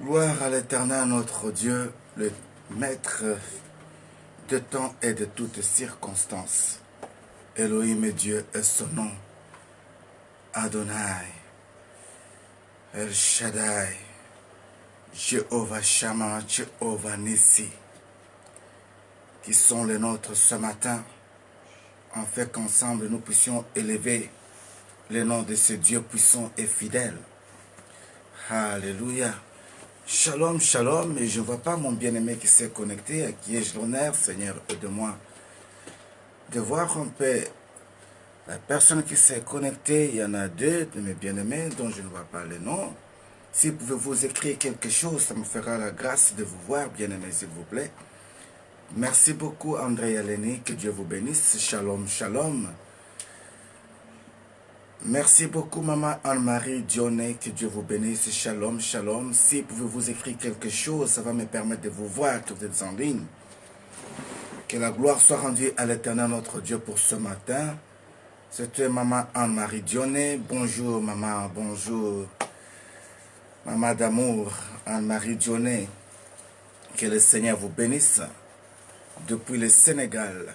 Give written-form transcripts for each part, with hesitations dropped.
Gloire à l'Éternel notre Dieu, le Maître de temps et de toutes circonstances. Elohim est Dieu est son nom. Adonai, El Shaddai, Jéhovah Shammah, Jéhovah Nissi, qui sont les nôtres ce matin, en fait qu'ensemble nous puissions élever le nom de ce Dieu puissant et fidèle. Alléluia. Shalom, shalom, et je ne vois pas mon bien-aimé qui s'est connecté, à qui ai-je l'honneur, Seigneur, aide-moi de voir un peu la personne qui s'est connectée. Il y en a deux de mes bien-aimés dont je ne vois pas les noms. Si vous pouvez vous écrire quelque chose, ça me fera la grâce de vous voir, bien-aimé, s'il vous plaît. Merci beaucoup, André Aleni, que Dieu vous bénisse. Shalom, shalom. Merci beaucoup, Maman Anne-Marie Dionnet, que Dieu vous bénisse. Shalom, shalom. Si vous pouvez vous écrire quelque chose, ça va me permettre de vous voir que vous êtes en ligne. Que la gloire soit rendue à l'Éternel, notre Dieu, pour ce matin. C'était Maman Anne-Marie Dionnet. Bonjour, Maman. Bonjour, Maman d'amour, Anne-Marie Dionnet. Que le Seigneur vous bénisse depuis le Sénégal.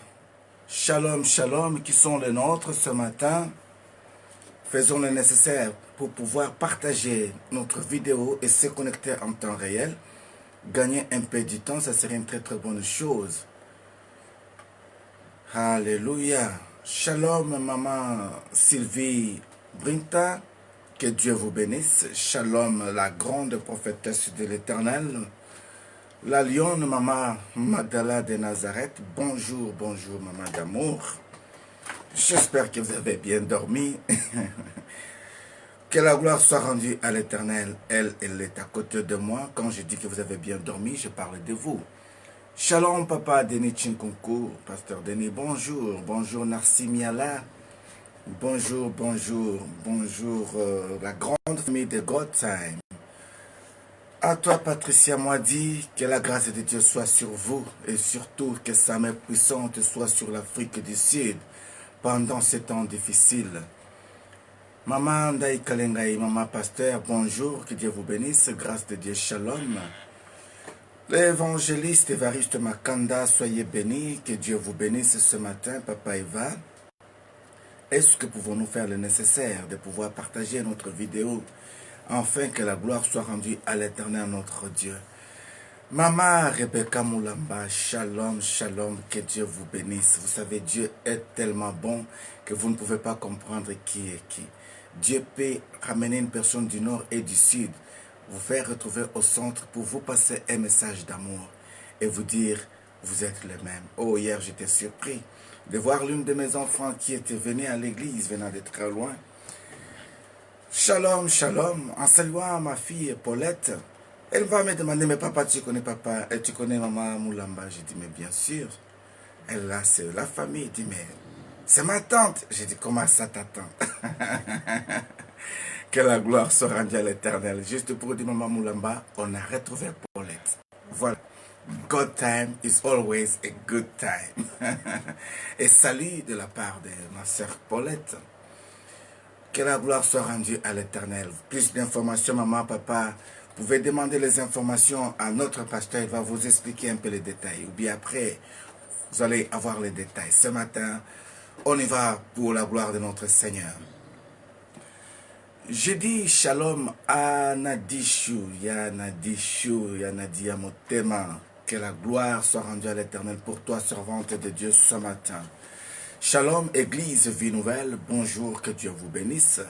Shalom, shalom, qui sont les nôtres ce matin. Faisons le nécessaire pour pouvoir partager notre vidéo et se connecter en temps réel. Gagner un peu du temps, ça serait une très très bonne chose. Alléluia. Shalom, Maman Sylvie Brinta. Que Dieu vous bénisse. Shalom, la grande prophétesse de l'Éternel. La lionne, Maman Magdala de Nazareth. Bonjour, bonjour, Maman d'amour. J'espère que vous avez bien dormi. Que la gloire soit rendue à l'Éternel. Elle est à côté de moi. Quand je dis que vous avez bien dormi, je parle de vous. Shalom, Papa Denis Chinkonkou, Pasteur Denis, bonjour. Bonjour, Narcy Miala. Bonjour, bonjour, bonjour, la grande famille de God Time. À toi, Patricia Moidi, que la grâce de Dieu soit sur vous et surtout que sa main puissante soit sur l'Afrique du Sud pendant ces temps difficiles. Maman Ndaï Kalengaï, Maman Pasteur, bonjour, que Dieu vous bénisse, grâce de Dieu, shalom. L'évangéliste Évariste Makanda, soyez bénis, que Dieu vous bénisse ce matin, Papa Eva. Est-ce que pouvons-nous faire le nécessaire de pouvoir partager notre vidéo, afin que la gloire soit rendue à l'Éternel notre Dieu? Maman Rebecca Moulamba, shalom, shalom, que Dieu vous bénisse. Vous savez, Dieu est tellement bon que vous ne pouvez pas comprendre qui est qui. Dieu peut ramener une personne du nord et du sud, vous faire retrouver au centre pour vous passer un message d'amour et vous dire, vous êtes les mêmes. Oh, hier j'étais surpris de voir l'une de mes enfants qui était venue à l'église, venant de très loin. Shalom, shalom, en saluant ma fille Paulette. Elle va me demander, mais papa, tu connais papa et tu connais maman Moulamba? J'ai dit, mais bien sûr. Elle là, c'est la famille. Elle dit, mais c'est ma tante. J'ai dit, comment ça ta tante? Que la gloire soit rendue à l'Éternel. Juste pour dire, maman Moulamba, on a retrouvé Paulette. Voilà. God time is always a good time. Et salut de la part de ma sœur Paulette. Que la gloire soit rendue à l'Éternel. Plus d'informations, maman, papa, vous pouvez demander les informations à notre pasteur. Il va vous expliquer un peu les détails. Ou bien après, vous allez avoir les détails. Ce matin, on y va pour la gloire de notre Seigneur. Je dis shalom à Nadishu, Yanadishu, Yanadia Motema. Que la gloire soit rendue à l'Éternel pour toi, servante de Dieu, ce matin. Shalom, Église Vie Nouvelle, bonjour, que Dieu vous bénisse.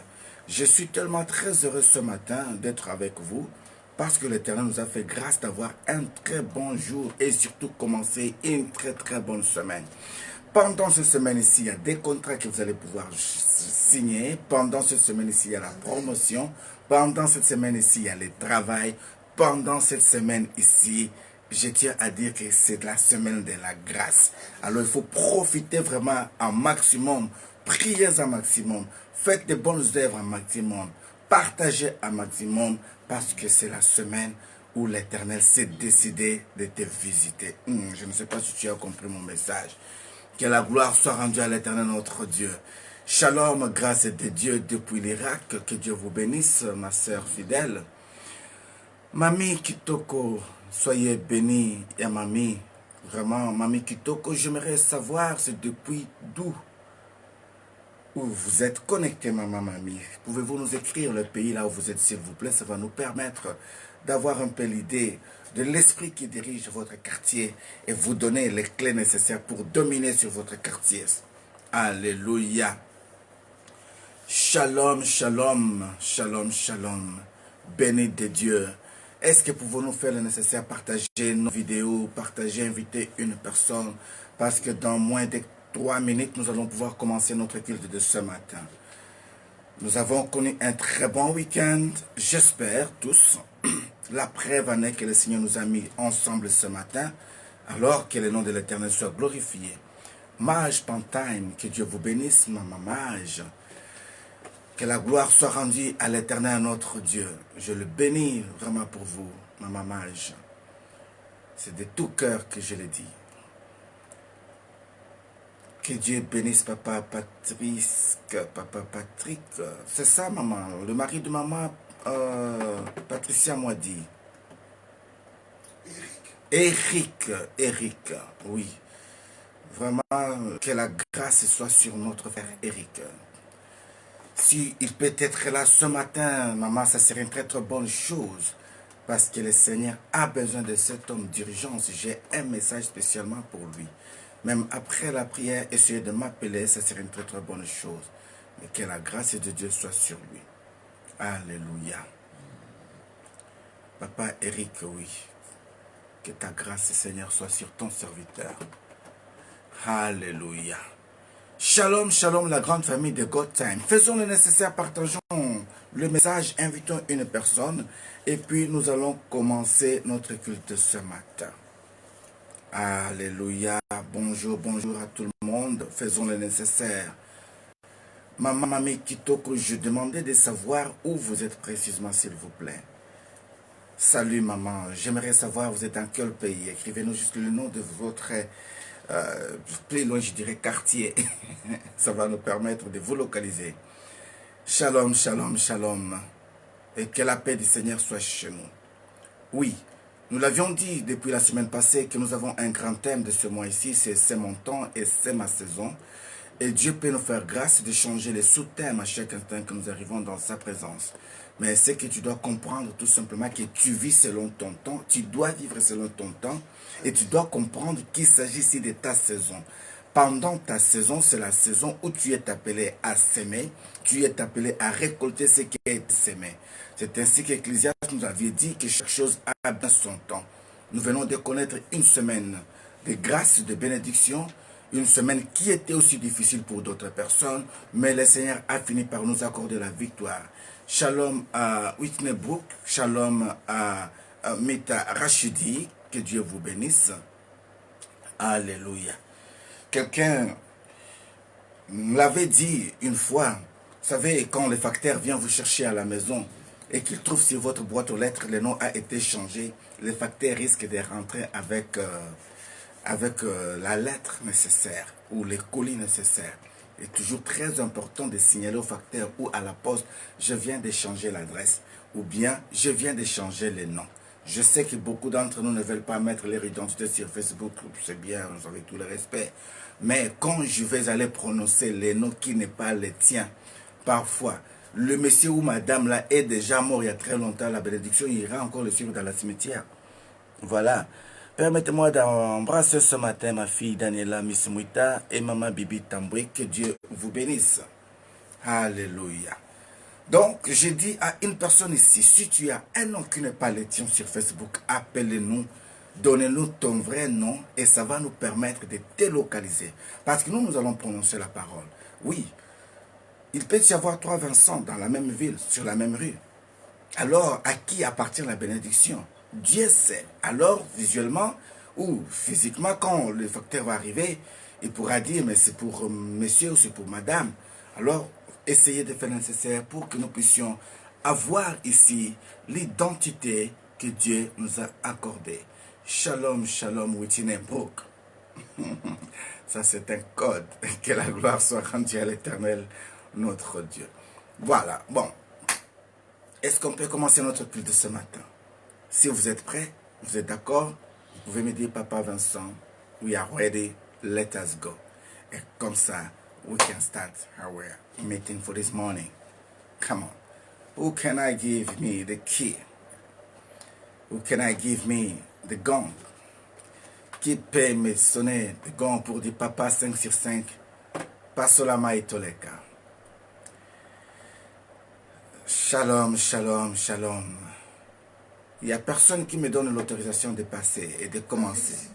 Je suis tellement très heureux ce matin d'être avec vous parce que l'Éternel nous a fait grâce d'avoir un très bon jour et surtout commencer une très très bonne semaine. Pendant cette semaine ici, il y a des contrats que vous allez pouvoir signer. Pendant cette semaine ici, il y a la promotion. Pendant cette semaine ici, il y a le travail. Pendant cette semaine ici, je tiens à dire que c'est la semaine de la grâce. Alors il faut profiter vraiment un maximum. Priez un maximum. Faites de bonnes œuvres un maximum. Partagez un maximum parce que c'est la semaine où l'Éternel s'est décidé de te visiter. Je ne sais pas si tu as compris mon message. Que la gloire soit rendue à l'Éternel notre Dieu. Shalom, grâce de Dieu depuis l'Irak. Que Dieu vous bénisse, ma sœur fidèle. Mamie Kitoko, soyez bénie, et mamie. Vraiment, Mamie Kitoko, j'aimerais savoir c'est depuis d'où où vous êtes connecté, maman, mamie. Pouvez-vous nous écrire le pays là où vous êtes, s'il vous plaît? Ça va nous permettre d'avoir un peu l'idée de l'esprit qui dirige votre quartier et vous donner les clés nécessaires pour dominer sur votre quartier. Alléluia. Shalom, shalom, shalom, shalom. Béni de Dieu. Est-ce que pouvons-nous faire le nécessaire, partager nos vidéos, partager, inviter une personne? Parce que dans moins de 3 minutes, nous allons pouvoir commencer notre culte de ce matin. Nous avons connu un très bon week-end, j'espère tous. La preuve en est que le Seigneur nous a mis ensemble ce matin, alors que le nom de l'Éternel soit glorifié. Mage Pantime, que Dieu vous bénisse, maman Mage. Que la gloire soit rendue à l'Éternel, notre Dieu. Je le bénis vraiment pour vous, maman Mage. C'est de tout cœur que je le dis. Que Dieu bénisse papa Patrice, papa Patrick. C'est ça, maman. Le mari de maman, Patricia m'a dit. Eric, oui. Vraiment, que la grâce soit sur notre frère Eric. Si il peut être là ce matin, maman, ça serait une très très bonne chose. Parce que le Seigneur a besoin de cet homme d'urgence. J'ai un message spécialement pour lui. Même après la prière, essayer de m'appeler, ça serait une très très bonne chose. Mais que la grâce de Dieu soit sur lui. Alléluia. Papa Eric, oui. Que ta grâce, Seigneur, soit sur ton serviteur. Alléluia. Shalom, shalom, la grande famille de God Time. Faisons le nécessaire, partageons le message, invitons une personne. Et puis nous allons commencer notre culte ce matin. Alléluia. Bonjour, bonjour à tout le monde. Faisons le nécessaire. Maman, mamie Kitoko, je demandais de savoir où vous êtes précisément, s'il vous plaît. Salut, maman. J'aimerais savoir, vous êtes dans quel pays? Écrivez-nous juste le nom de votre, plus loin, je dirais, quartier. Ça va nous permettre de vous localiser. Shalom, shalom, shalom. Et que la paix du Seigneur soit chez nous. Oui. Nous l'avions dit depuis la semaine passée que nous avons un grand thème de ce mois ici, c'est mon temps et c'est ma saison. Et Dieu peut nous faire grâce de changer les sous-thèmes à chaque instant que nous arrivons dans sa présence. Mais c'est que tu dois comprendre tout simplement que tu vis selon ton temps, tu dois vivre selon ton temps et tu dois comprendre qu'il s'agit ici de ta saison. Pendant ta saison, c'est la saison où tu es appelé à s'aimer, tu es appelé à récolter ce qui est semé. C'est ainsi qu'Ecclésiaste nous avait dit que chaque chose a bien son temps. Nous venons de connaître une semaine de grâce, de bénédiction, une semaine qui était aussi difficile pour d'autres personnes, mais le Seigneur a fini par nous accorder la victoire. Shalom à Whitney Brook, shalom à Mita Rachidi, que Dieu vous bénisse. Alléluia. Quelqu'un l'avait dit une fois, vous savez, quand le facteur vient vous chercher à la maison et qu'il trouve sur votre boîte aux lettres, le nom a été changé, le facteur risque de rentrer avec, la lettre nécessaire ou les colis nécessaires. Il est toujours très important de signaler au facteur ou à la poste, je viens de changer l'adresse ou bien je viens de changer le nom. Je sais que beaucoup d'entre nous ne veulent pas mettre leur identité sur Facebook, c'est bien, avec tout le respect. Mais quand je vais aller prononcer les noms qui n'est pas les tiens, parfois, le monsieur ou madame là est déjà mort il y a très longtemps, la bénédiction ira encore le suivre dans la cimetière. Voilà. Permettez-moi d'embrasser ce matin ma fille Daniela Mismuita et maman Bibi Tamboué, que Dieu vous bénisse. Alléluia. Donc, j'ai dit à une personne ici, si tu as un nom qui n'est pas le tien sur Facebook, appelez-nous, donnez-nous ton vrai nom et ça va nous permettre de délocaliser. Parce que nous allons prononcer la parole. Oui, il peut y avoir 3 Vincent dans la même ville, sur la même rue. Alors, à qui appartient la bénédiction? Dieu sait. Alors, visuellement ou physiquement, quand le facteur va arriver, il pourra dire, mais c'est pour monsieur ou c'est pour madame. Alors, essayez de faire le nécessaire pour que nous puissions avoir ici l'identité que Dieu nous a accordée. Shalom, shalom, Whitney Brook. Ça, c'est un code. Que la gloire soit rendue à l'Éternel, notre Dieu. Voilà. Bon. Est-ce qu'on peut commencer notre culte ce matin? Si vous êtes prêts, vous êtes d'accord, vous pouvez me dire, Papa Vincent, we are ready, let us go. Et comme ça, we can start our meeting for this morning. Come on. Who can I give me the key? Who can I give me the gong? Qui peut me sonner le gong pour dire Papa 5 sur 5? Pasolama et Toleka. Shalom, shalom, shalom. Il n'y a personne qui me donne l'autorisation de passer et de commencer.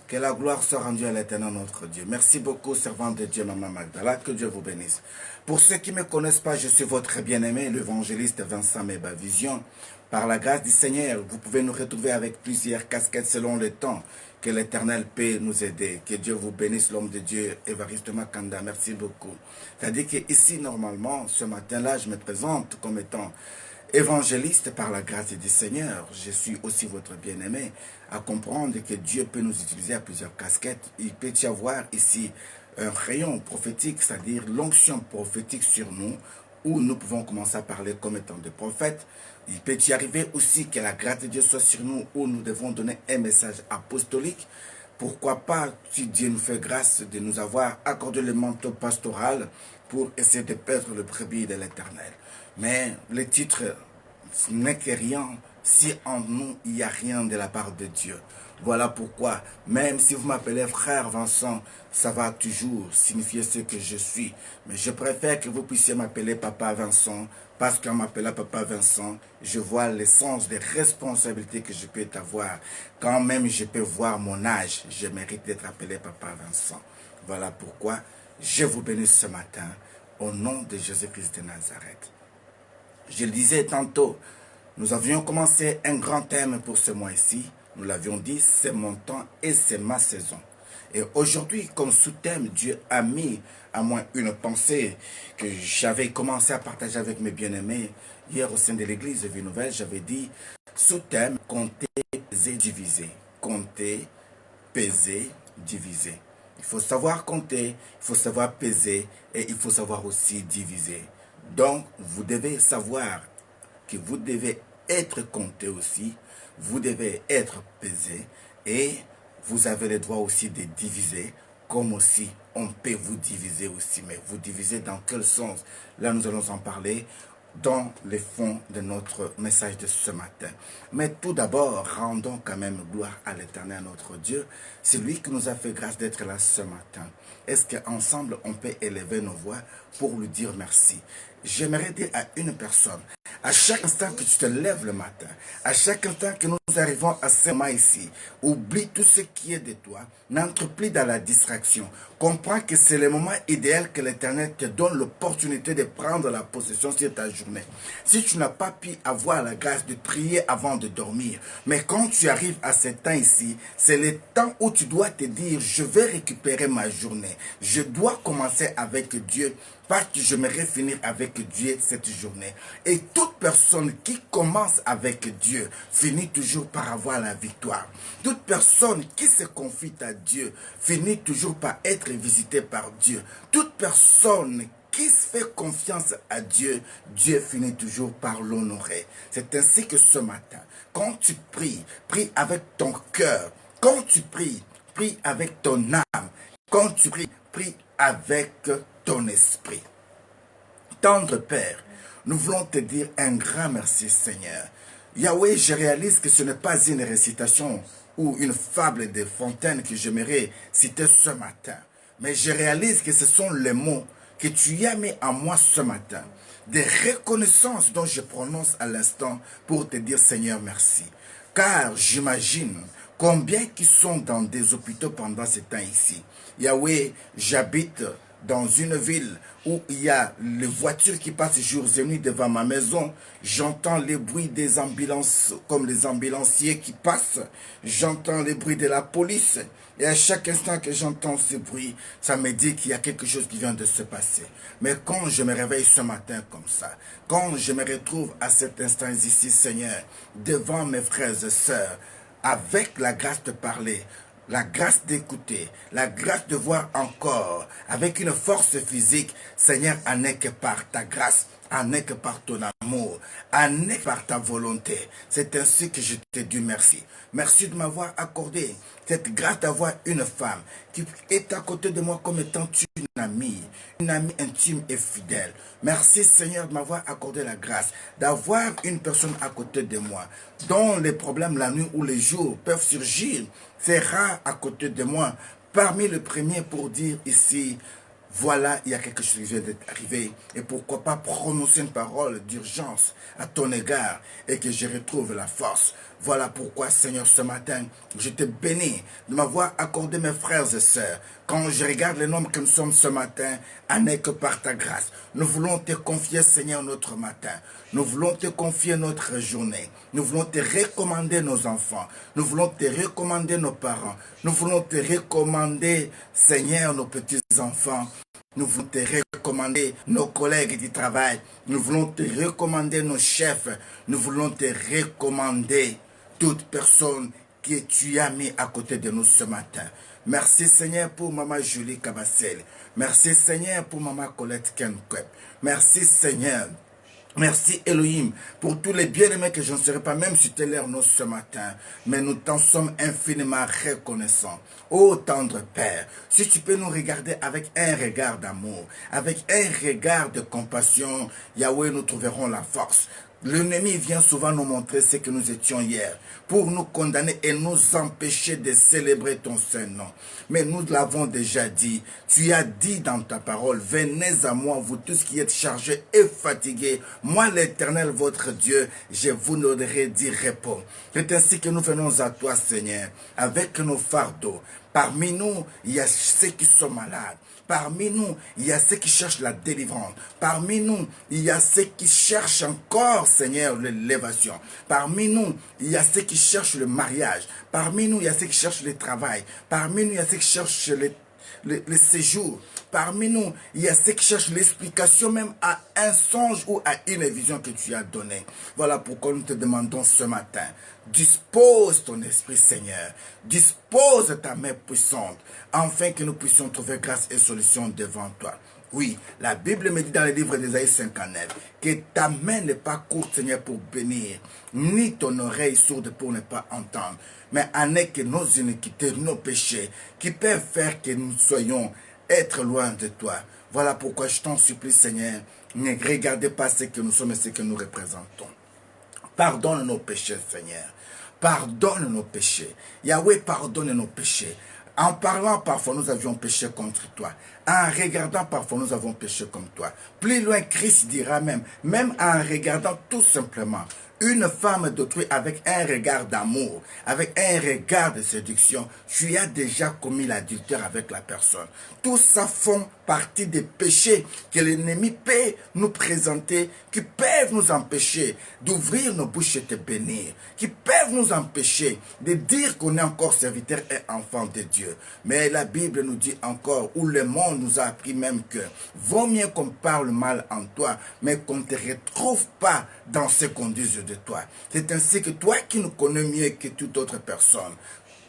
Que la gloire soit rendue à l'Éternel notre Dieu. Merci beaucoup, servante de Dieu, Maman Magdala. Que Dieu vous bénisse. Pour ceux qui ne me connaissent pas, je suis votre bien-aimé, l'évangéliste Vincent Meba Vision. Par la grâce du Seigneur, vous pouvez nous retrouver avec plusieurs casquettes selon le temps. Que l'Éternel peut nous aider. Que Dieu vous bénisse, l'homme de Dieu, Évariste Makanda. Merci beaucoup. C'est-à-dire qu'ici, normalement, ce matin-là, je me présente comme étant évangéliste par la grâce du Seigneur. Je suis aussi votre bien-aimé, à comprendre que Dieu peut nous utiliser à plusieurs casquettes. Il peut y avoir ici un rayon prophétique, c'est-à-dire l'onction prophétique sur nous, où nous pouvons commencer à parler comme étant des prophètes. Il peut y arriver aussi que la grâce de Dieu soit sur nous, où nous devons donner un message apostolique. Pourquoi pas, si Dieu nous fait grâce de nous avoir accordé le manteau pastoral pour essayer de perdre le brebis de l'Éternel. Mais le titre n'est que rien si en nous il n'y a rien de la part de Dieu. Voilà pourquoi, même si vous m'appelez frère Vincent, ça va toujours signifier ce que je suis. Mais je préfère que vous puissiez m'appeler Papa Vincent, parce qu'en m'appelant Papa Vincent, je vois l'essence des responsabilités que je peux avoir. Quand même je peux voir mon âge, je mérite d'être appelé Papa Vincent. Voilà pourquoi je vous bénis ce matin, au nom de Jésus-Christ de Nazareth. Je le disais tantôt, nous avions commencé un grand thème pour ce mois-ci. Nous l'avions dit, c'est mon temps et c'est ma saison. Et aujourd'hui, comme sous-thème, Dieu a mis à moi une pensée que j'avais commencé à partager avec mes bien-aimés. Hier au sein de l'église de Vie Nouvelle, j'avais dit, sous-thème, compter, peser, diviser. Compter, peser, diviser. Il faut savoir compter, il faut savoir peser et il faut savoir aussi diviser. Donc, vous devez savoir que vous devez être compté aussi, vous devez être pesé et vous avez le droit aussi de diviser, comme aussi on peut vous diviser aussi. Mais vous divisez dans quel sens? Là, nous allons en parler dans le fond de notre message de ce matin. Mais tout d'abord, rendons quand même gloire à l'Éternel, notre Dieu. C'est lui qui nous a fait grâce d'être là ce matin. Est-ce qu'ensemble, on peut élever nos voix pour lui dire merci? J'aimerais dire à une personne, à chaque instant que tu te lèves le matin, à chaque instant que nous arrivons à ce moment ici, oublie tout ce qui est de toi, n'entre plus dans la distraction. Comprends que c'est le moment idéal que l'Éternel te donne l'opportunité de prendre la possession sur ta journée. Si tu n'as pas pu avoir la grâce de prier avant de dormir, mais quand tu arrives à ce temps ici, c'est le temps où tu dois te dire, je vais récupérer ma journée. Je dois commencer avec Dieu, parce que je j'aimerais finir avec Dieu cette journée. Et toute personne qui commence avec Dieu finit toujours par avoir la victoire. Toute personne qui se confie à Dieu finit toujours par être visitée par Dieu. Toute personne qui se fait confiance à Dieu, Dieu finit toujours par l'honorer. C'est ainsi que ce matin, quand tu pries, prie avec ton cœur. Quand tu pries, prie avec ton âme. Quand tu pries, prie avec ton esprit. Tendre Père, nous voulons te dire un grand merci Seigneur. Yahweh, je réalise que ce n'est pas une récitation ou une fable de Fontaine que j'aimerais citer ce matin. Mais je réalise que ce sont les mots que tu as mis en moi ce matin. Des reconnaissances dont je prononce à l'instant pour te dire Seigneur merci. Car j'imagine combien qui sont dans des hôpitaux pendant ce temps ici. Yahweh, j'habite dans une ville où il y a les voitures qui passent jour et nuit devant ma maison. J'entends les bruits des ambulances, comme les ambulanciers qui passent. J'entends les bruits de la police. Et à chaque instant que j'entends ce bruit, ça me dit qu'il y a quelque chose qui vient de se passer. Mais quand je me réveille ce matin comme ça, quand je me retrouve à cet instant ici, Seigneur, devant mes frères et sœurs, avec la grâce de parler, la grâce d'écouter, la grâce de voir encore, avec une force physique, Seigneur, en est que par ta grâce, en est que par ton amour, année par ta volonté. C'est ainsi que je te dis merci. Merci de m'avoir accordé cette grâce d'avoir une femme qui est à côté de moi comme étant une amie intime et fidèle. Merci Seigneur de m'avoir accordé la grâce d'avoir une personne à côté de moi dont les problèmes la nuit ou les jours peuvent surgir. C'est rare à côté de moi. Parmi les premiers pour dire ici, voilà, il y a quelque chose qui vient d'être arrivé. Et pourquoi pas prononcer une parole d'urgence à ton égard et que je retrouve la force. Voilà pourquoi, Seigneur, ce matin, je te bénis de m'avoir accordé mes frères et sœurs. Quand je regarde les nombres que nous sommes ce matin, n'est que par ta grâce. Nous voulons te confier, Seigneur, notre matin. Nous voulons te confier notre journée. Nous voulons te recommander nos enfants. Nous voulons te recommander nos parents. Nous voulons te recommander, Seigneur, nos petits-enfants. Nous voulons te recommander nos collègues du travail. Nous voulons te recommander nos chefs. Nous voulons te recommander toute personne que tu as mis à côté de nous ce matin. Merci Seigneur pour Maman Julie Kabassel. Merci Seigneur pour Maman Colette Kenkweb. Merci Seigneur. Merci Elohim pour tous les bien-aimés que je ne serai pas même citer leur nom ce matin. Mais nous t'en sommes infiniment reconnaissants. Ô tendre Père, si tu peux nous regarder avec un regard d'amour, avec un regard de compassion, Yahweh, nous trouverons la force. L'ennemi vient souvent nous montrer ce que nous étions hier, pour nous condamner et nous empêcher de célébrer ton Saint-Nom. Mais nous l'avons déjà dit, tu as dit dans ta parole, venez à moi, vous tous qui êtes chargés et fatigués, moi l'Éternel, votre Dieu, je vous donnerai du repos. C'est ainsi que nous venons à toi, Seigneur, avec nos fardeaux. Parmi nous, il y a ceux qui sont malades. Parmi nous, il y a ceux qui cherchent la délivrance. Parmi nous, il y a ceux qui cherchent encore, Seigneur, l'élévation. Parmi nous, il y a ceux qui cherchent le mariage. Parmi nous, il y a ceux qui cherchent le travail. Parmi nous, il y a ceux qui cherchent le séjour. Parmi nous, il y a ceux qui cherchent l'explication même à un songe ou à une vision que tu as donnée. Voilà pourquoi nous te demandons ce matin, dispose ton esprit Seigneur, dispose ta main puissante, afin que nous puissions trouver grâce et solution devant toi. Oui, la Bible me dit dans le livre d'Ésaïe 59 que ta main n'est pas courte, Seigneur, pour bénir, ni ton oreille sourde pour ne pas entendre, mais en est que nos iniquités, nos péchés, qui peuvent faire que nous soyons être loin de toi. Voilà pourquoi je t'en supplie, Seigneur, ne regardez pas ce que nous sommes et ce que nous représentons. Pardonne nos péchés, Seigneur. Pardonne nos péchés. Yahweh, pardonne nos péchés. En parlant, parfois, nous avions péché contre toi. En regardant, parfois, nous avons péché comme toi. Plus loin, Christ dira même en regardant tout simplement une femme d'autrui avec un regard d'amour, avec un regard de séduction, tu as déjà commis l'adultère avec la personne. Tout ça font partie des péchés que l'ennemi peut nous présenter, qui peuvent nous empêcher d'ouvrir nos bouches et te bénir, qui peuvent nous empêcher de dire qu'on est encore serviteur et enfant de Dieu. Mais la Bible nous dit encore, où le monde nous a appris même que vaut mieux qu'on parle mal en toi, mais qu'on ne te retrouve pas dans ce qu'on dise de toi. C'est ainsi que toi qui nous connais mieux que toute autre personne,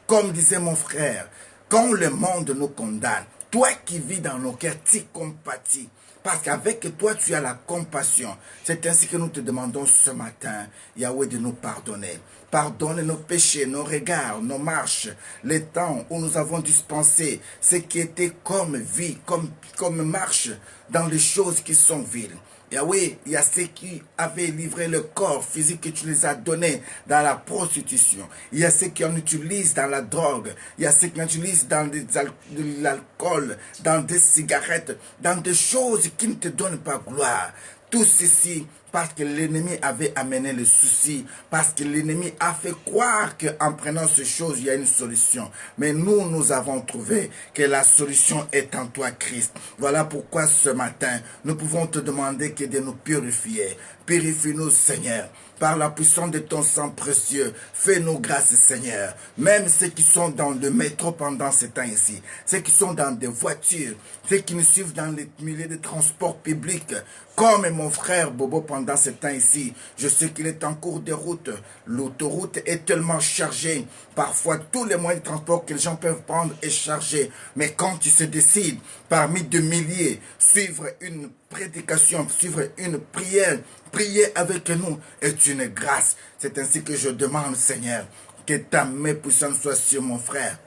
comme disait mon frère, quand le monde nous condamne, toi qui vis dans nos cœurs, tu compatis. Parce qu'avec toi, tu as la compassion. C'est ainsi que nous te demandons ce matin, Yahweh, de nous pardonner. Pardonne nos péchés, nos regards, nos marches, les temps où nous avons dispensé ce qui était comme vie, comme marche dans les choses qui sont viles. Yahweh, il y a ceux qui avaient livré le corps physique que tu les as donnés dans la prostitution. Il y a ceux qui en utilisent dans la drogue. Il y a ceux qui en utilisent dans de l'alcool, dans des cigarettes, dans des choses qui ne te donnent pas gloire. Tout ceci parce que l'ennemi avait amené le souci, parce que l'ennemi a fait croire qu'en prenant ces choses, il y a une solution. Mais nous avons trouvé que la solution est en toi, Christ. Voilà pourquoi ce matin, nous pouvons te demander que de nous purifier. Purifie-nous, Seigneur. Par la puissance de ton sang précieux, fais-nous grâce, Seigneur. Même ceux qui sont dans le métro pendant ce temps ici, ceux qui sont dans des voitures, ceux qui nous suivent dans les milieux de transport public, comme mon frère Bobo pendant ce temps ici, je sais qu'il est en cours de route. L'autoroute est tellement chargée. Parfois, tous les moyens de transport que les gens peuvent prendre est chargé. Mais quand tu se décides, parmi de milliers, suivre une prédication, suivre une prière. Prier avec nous est une grâce. C'est ainsi que je demande, Seigneur, que ta main puissante soit sur mon frère.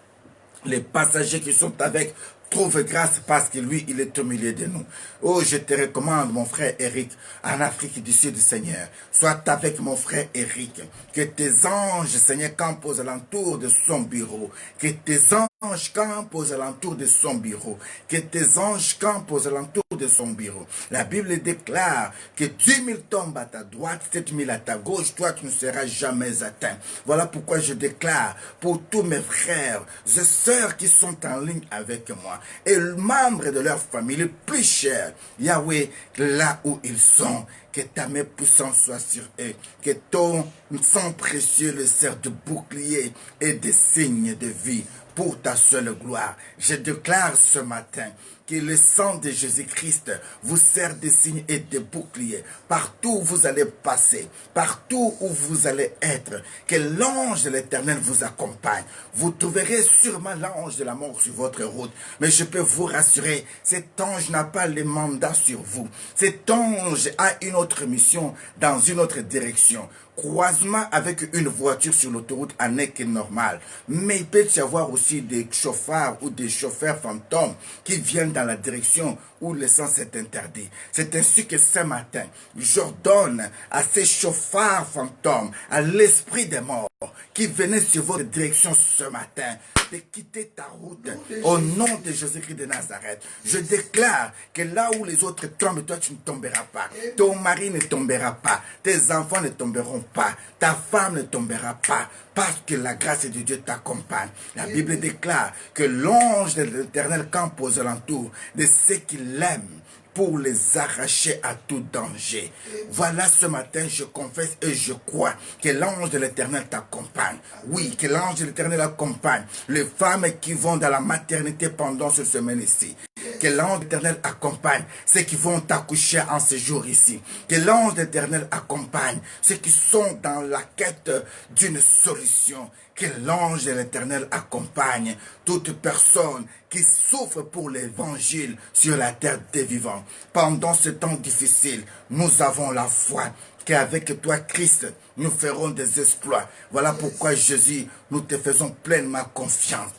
Les passagers qui sont avec trouvent grâce parce que lui, il est au milieu de nous. Oh, je te recommande, mon frère Eric, en Afrique du Sud, Seigneur. Sois avec mon frère Eric. Que tes anges, Seigneur, campent aux alentours de son bureau. Que tes anges campent aux alentours de son bureau. Que tes anges campent aux alentours de son bureau. La Bible déclare que 10 000 tombent à ta droite, 7 000 à ta gauche. Toi, tu ne seras jamais atteint. Voilà pourquoi je déclare pour tous mes frères et sœurs qui sont en ligne avec moi et membres de leur famille, les plus chers, Yahweh, là où ils sont, que ta main puissante soit sur eux, que ton sang précieux le sert de bouclier et de signe de vie pour ta seule gloire. Je déclare ce matin que le sang de Jésus-Christ vous sert de signes et de boucliers. Partout où vous allez passer, partout où vous allez être, que l'ange de l'Éternel vous accompagne. Vous trouverez sûrement l'ange de la mort sur votre route. Mais je peux vous rassurer, cet ange n'a pas le mandat sur vous. Cet ange a une autre mission dans une autre direction. Croisement avec une voiture sur l'autoroute en est normal. Mais il peut y avoir aussi des chauffards ou des chauffeurs fantômes qui viennent dans la direction où l'essence est interdit. C'est ainsi que ce matin, j'ordonne à ces chauffards fantômes, à l'esprit des morts qui venait sur votre direction ce matin, de quitter ta route au nom de Jésus-Christ de Nazareth. Je déclare que là où les autres tombent, toi tu ne tomberas pas. Ton mari ne tombera pas. Tes enfants ne tomberont pas. Ta femme ne tombera pas. Parce que la grâce de Dieu t'accompagne. La Bible déclare que l'ange de l'Éternel campe aux alentours de ceux qui l'aiment pour les arracher à tout danger. Voilà, ce matin, je confesse et je crois que l'ange de l'Éternel t'accompagne. Oui, que l'ange de l'Éternel accompagne les femmes qui vont dans la maternité pendant cette semaine ici. Que l'ange de l'Éternel accompagne ceux qui vont accoucher en ce jour ici. Que l'ange de l'Éternel accompagne ceux qui sont dans la quête d'une solution. Que l'ange de l'Éternel accompagne toute personne qui souffre pour l'évangile sur la terre des vivants. Pendant ce temps difficile, nous avons la foi qu'avec toi, Christ, nous ferons des exploits. Voilà pourquoi, Jésus, nous te faisons pleinement confiance.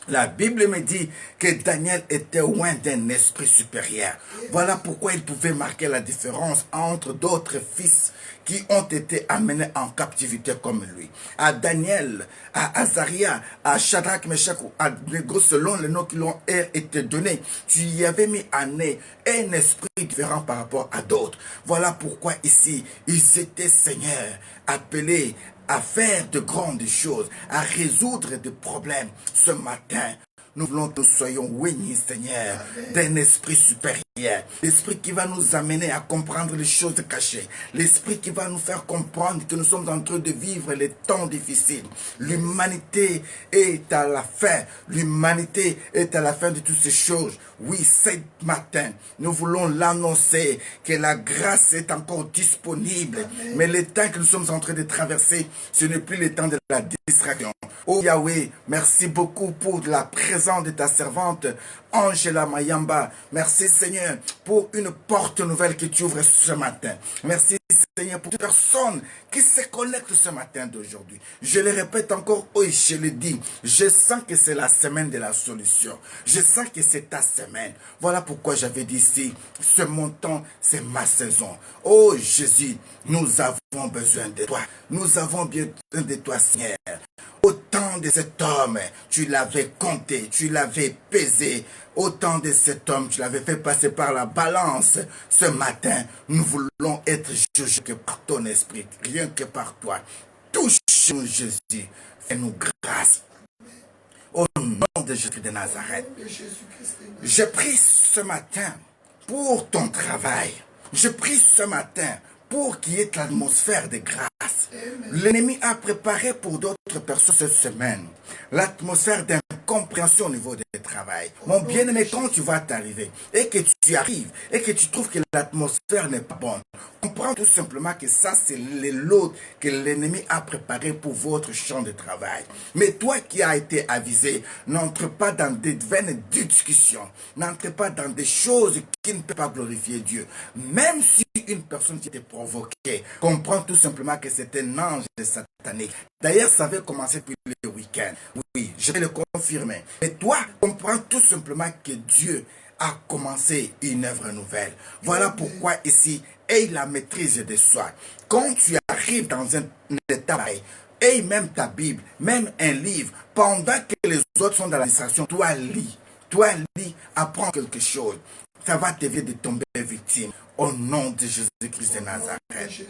La Bible me dit que Daniel était loin d'un esprit supérieur. Voilà pourquoi il pouvait marquer la différence entre d'autres fils qui ont été amenés en captivité comme lui. À Daniel, à Azaria, à Shadrach, Meshach, à Abednego, selon les noms qui leur ont été donnés, tu y avais mis en eux un esprit différent par rapport à d'autres. Voilà pourquoi ici, ils étaient, Seigneur, appelés à faire de grandes choses, à résoudre des problèmes. Ce matin, nous voulons que nous soyons bénis, Seigneur, d'un esprit supérieur. L'esprit qui va nous amener à comprendre les choses cachées. L'esprit qui va nous faire comprendre que nous sommes en train de vivre les temps difficiles. L'humanité est à la fin. L'humanité est à la fin de toutes ces choses. Oui, ce matin, nous voulons l'annoncer que la grâce est encore disponible. Amen. Mais le temps que nous sommes en train de traverser, ce n'est plus le temps de la distraction. Oh Yahweh, merci beaucoup pour la présence de ta servante Angela Mayamba. Merci Seigneur pour une porte nouvelle que tu ouvres ce matin. Merci Seigneur pour toute personne qui se connecte ce matin d'aujourd'hui. Je le répète encore, oui, je le dis, je sens que c'est la semaine de la solution. Je sens que c'est ta semaine. Voilà pourquoi j'avais dit ici, ce montant, c'est ma saison. Oh Jésus, nous avons besoin de toi. Nous avons besoin de toi, Seigneur. Autant de cet homme, tu l'avais compté, tu l'avais pesé. Autant de cet homme, tu l'avais fait passer par la balance. Ce matin, nous voulons être jugés que par ton esprit, rien que par toi. Touche-nous, Jésus. Fais-nous grâce. Au nom de Jésus de Nazareth. Je prie ce matin pour ton travail. Je prie ce matin pour qu'il y ait l'atmosphère de grâce. L'ennemi a préparé pour d'autres personnes cette semaine l'atmosphère d'incompréhension au niveau du travail. Mon bien-aimé, quand tu vas t'arriver et que tu arrives et que tu trouves que l'atmosphère n'est pas bonne, Comprends tout simplement que ça, c'est les lots que l'ennemi a préparé pour votre champ de travail. Mais toi qui as été avisé, n'entre pas dans des vaines discussions, n'entre pas dans des choses qui ne peuvent pas glorifier Dieu. Même si une personne qui t'est provoquée, comprends tout simplement que c'est un ange satanique. D'ailleurs, ça avait commencé depuis le week-end. Oui, je vais le confirmer. Et toi, comprends tout simplement que Dieu a commencé une œuvre nouvelle. Voilà pourquoi ici, aie la maîtrise de soi. Quand tu arrives dans un état pareil, aie même ta Bible, même un livre, pendant que les autres sont dans la distraction, toi lis, apprends quelque chose. Ça va t'éviter de tomber victime. Au nom de Jésus-Christ de Nazareth.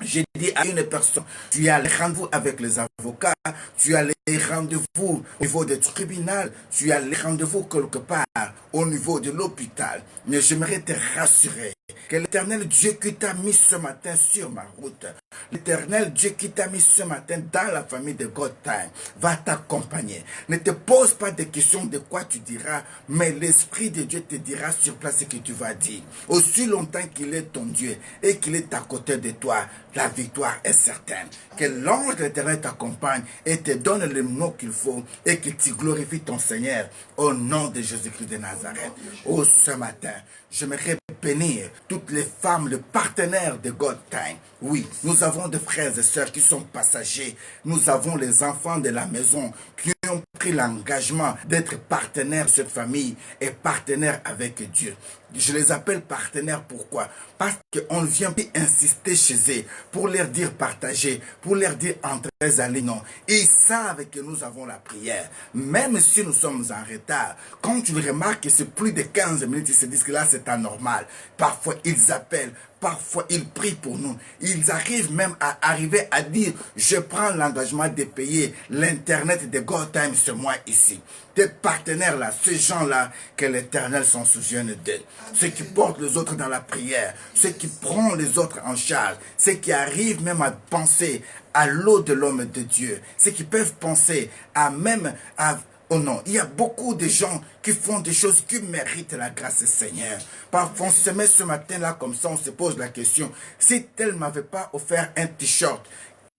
J'ai dit à une personne, tu as les rendez-vous avec les avocats, tu as les rendez-vous au niveau du tribunal, tu as les rendez-vous quelque part au niveau de l'hôpital. Mais j'aimerais te rassurer que l'Éternel Dieu qui t'a mis ce matin sur ma route, l'Éternel Dieu qui t'a mis ce matin dans la famille de God Time va t'accompagner. Ne te pose pas de questions de quoi tu diras, mais l'Esprit de Dieu te dira sur place ce que tu vas dire. Aussi longtemps qu'il est ton Dieu et qu'il est à côté de toi, la victoire est certaine. Que l'ange de l'Éternel t'accompagne et te donne le nom qu'il faut et que tu glorifies ton Seigneur au nom de Jésus-Christ de Nazareth. Oh, ce matin, j'aimerais bénir toutes les femmes, les partenaires de God Time. Oui, nous avons des frères et sœurs qui sont passagers. Nous avons les enfants de la maison qui ont pris l'engagement d'être partenaires de cette famille et partenaires avec Dieu. Je les appelle partenaires, pourquoi? Parce qu'on ne vient plus insister chez eux pour leur dire partager, pour leur dire entrez à non. Ils savent que nous avons la prière. Même si nous sommes en retard, quand tu remarques que c'est plus de 15 minutes, ils se disent que là c'est anormal. Parfois ils appellent, parfois ils prient pour nous. Ils arrivent même à arriver à dire, je prends l'engagement de payer l'internet de God Time ce mois ici. Tes partenaires là, ces gens-là, que l'Éternel s'en souvienne d'eux. Ceux qui portent les autres dans la prière, ceux qui prennent les autres en charge, ceux qui arrivent même à penser à l'eau de l'homme de Dieu, ceux qui peuvent penser à même à... Oh non, il y a beaucoup de gens qui font des choses qui méritent la grâce du Seigneur. Parfois, on se met ce matin-là comme ça, on se pose la question, si tel ne m'avait pas offert un t-shirt,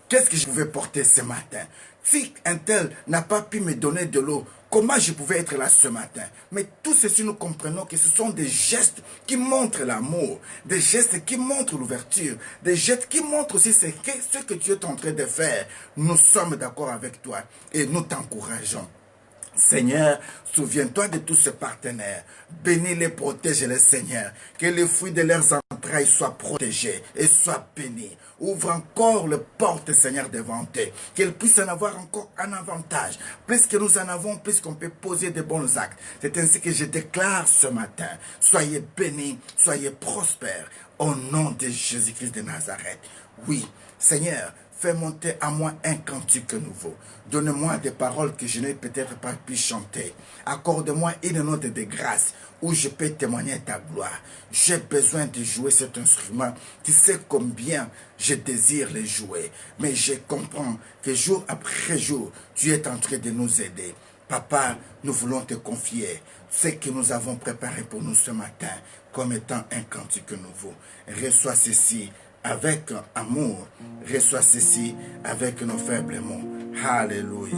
qu'est-ce que je pouvais porter ce matin? Si un tel n'a pas pu me donner de l'eau, comment je pouvais être là ce matin? Mais tout ceci, nous comprenons que ce sont des gestes qui montrent l'amour, des gestes qui montrent l'ouverture, des gestes qui montrent aussi ce que Dieu est en train de faire. Nous sommes d'accord avec toi et nous t'encourageons. Seigneur, souviens-toi de tous ces partenaires. Bénis-les, protège-les, Seigneur. Que les fruits de leurs entrailles soient protégés et soient bénis. Ouvre encore les portes, Seigneur, devant eux. Qu'ils puissent en avoir encore un avantage. Plus que nous en avons, plus qu'on peut poser de bons actes. C'est ainsi que je déclare ce matin. Soyez bénis, soyez prospères. Au nom de Jésus-Christ de Nazareth. Oui, Seigneur, fais monter à moi un cantique nouveau. Donne-moi des paroles que je n'ai peut-être pas pu chanter. Accorde-moi une note de grâce où je peux témoigner ta gloire. J'ai besoin de jouer cet instrument. Tu sais combien je désire le jouer. Mais je comprends que jour après jour, tu es en train de nous aider. Papa, nous voulons te confier ce que nous avons préparé pour nous ce matin comme étant un cantique nouveau. Reçois ceci avec amour, reçois ceci avec nos faibles mots. Alléluia.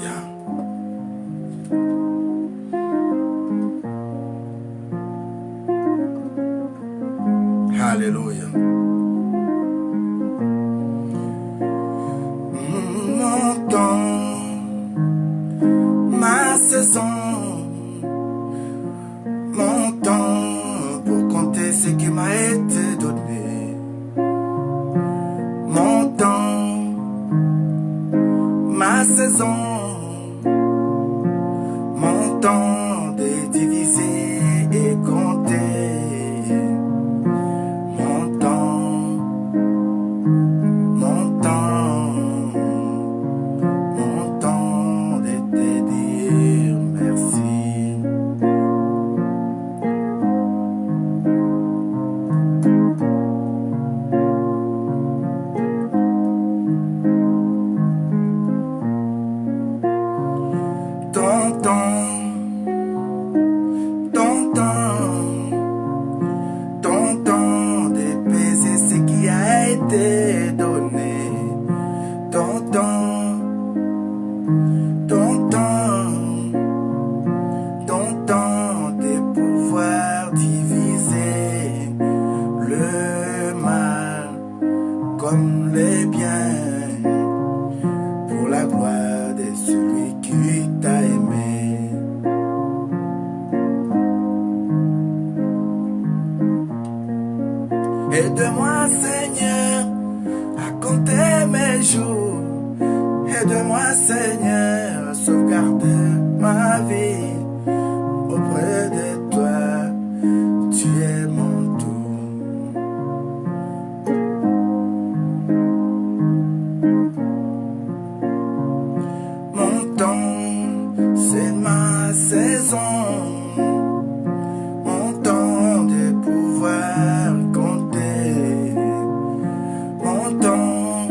Alléluia. Mon temps, ma saison, mon temps pour compter ce qui m'a été donné. Mon temps, ma saison, mon temps de diviser et compter. Mon temps, mon temps, mon temps de te dire merci. Ton temps, temps de pouvoir diviser le mal comme les biens pour la gloire de celui qui t'a aimé. Aide-moi, Seigneur, à compter mes jours. Aide-moi, Seigneur, à sauvegarder ma vie. Auprès de toi, tu es mon tout. Mon temps, c'est ma saison. Mon temps de pouvoir compter. Mon temps,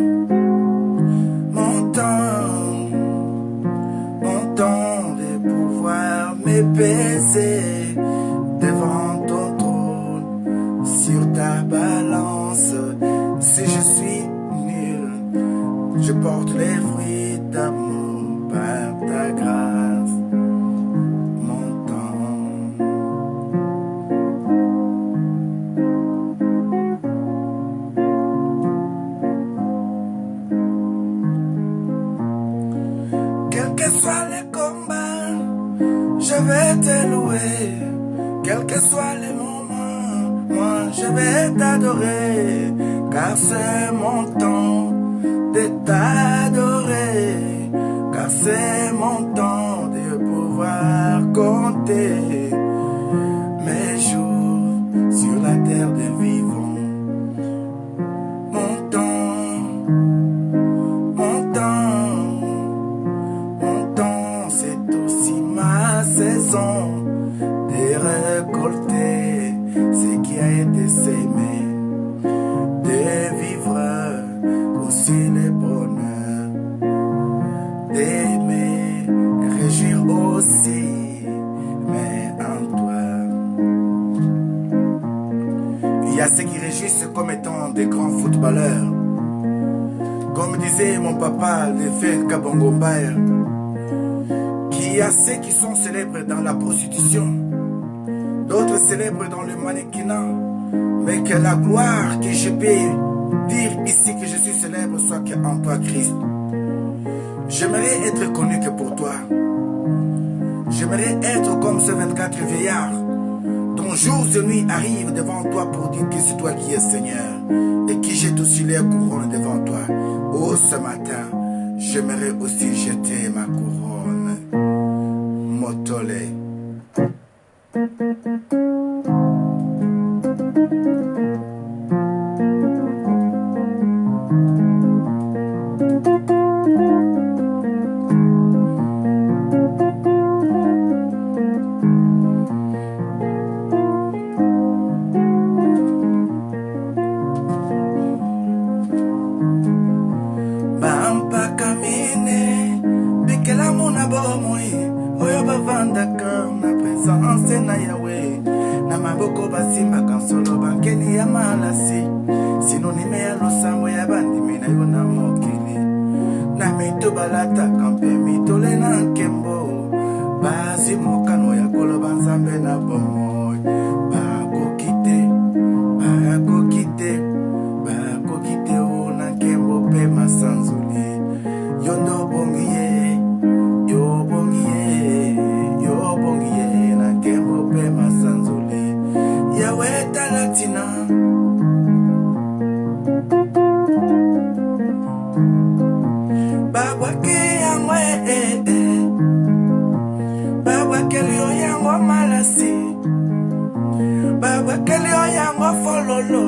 mon temps, mon temps de pouvoir m'épaiser devant ton trône, sur ta balance. Si je suis nul, je porte les fruits d'amour par ta grâce. Mon temps, quels que soient les combats, je vais te louer. Quels que soient les moments, moi je vais t'adorer. Car c'est mon temps de t'adorer. Car c'est mon temps de pouvoir compter mes jours sur la terre des vivants. Mon temps, mon temps, mon temps, c'est aussi ma saison de récolter ce qui a été semé, de vivre aussi les bonheurs, d'aimer, réjouir aussi, mais en toi. Il y a ceux qui réjouissent comme étant des grands footballeurs. Comme disait mon papa, le frère Kabongo Mbaya, qu'il y a ceux qui sont célèbres dans la prostitution, d'autres célèbres dans le mannequinat, mais que la gloire que je peux dire ici que je suis célèbre soit en toi, Christ. J'aimerais être connu que pour toi. J'aimerais être comme ce 24 vieillards dont jours et nuits arrivent devant toi pour dire que c'est toi qui es Seigneur et qui jette aussi les couronnes devant toi. Oh, ce matin, j'aimerais aussi jeter ma couronne. Motolé. Sinonime ya losambo ya bandimi na yo na mokili. Na mito balata kampe mitole na nkembo. Bazi mokano ya koloba nzambe na bomoi. Bakokite o na nkembo pe masanzuli. Yondo bongiye, yo bongiye na nkembo pe masanzuli. Yawe talatina. Baba kelio yango malasi, Baba kelio yango fololo.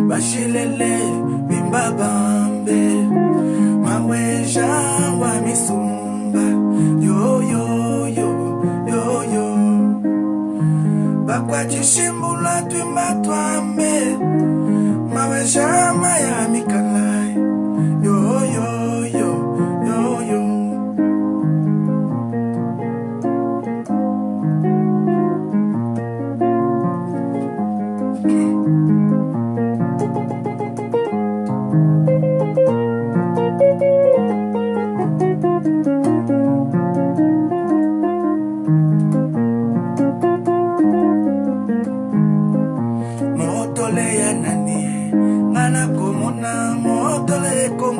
Bashilele bimbabambe, maweja wa misumba, yo. Bakwa chishimbula twimba twambe, maweja maya mikalai, yo.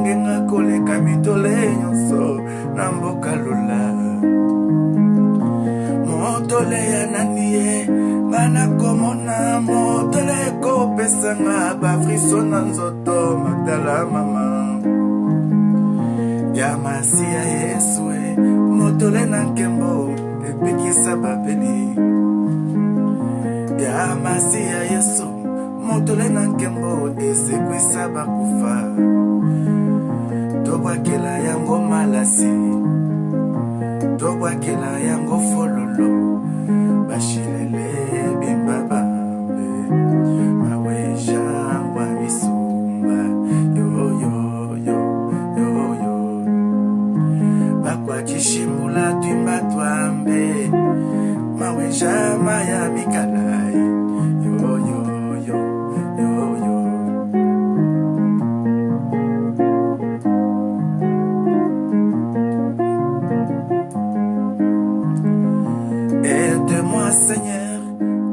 ngenga koleka mitole nyonso na mboka lola. Motole ya nani ye bana komona motole kopesanga bafriso na nzoto Magdala mama ya Masiya Yesu motole na nkembo epikisa babeli ya Masiya Yesu motole na nkembo esekwisa bakufa tobwakela yango malasi tobwakela yango fololo bashilele bimbaba maweja wa misumba yo bakwa kishimula twimba twambe maweja maya mikalai yo Aide-moi Seigneur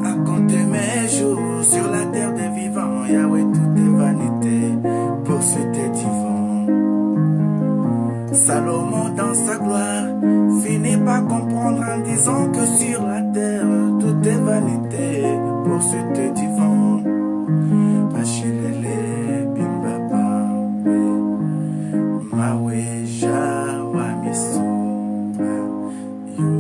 à compter mes jours sur la terre des vivants. Yahweh, tout est vanité, poursuite et divin. Salomon dans sa gloire finit par comprendre en disant que sur la terre tout est vanité, poursuite et divin. Bachilele bimbaba mawe jawa misumba yo.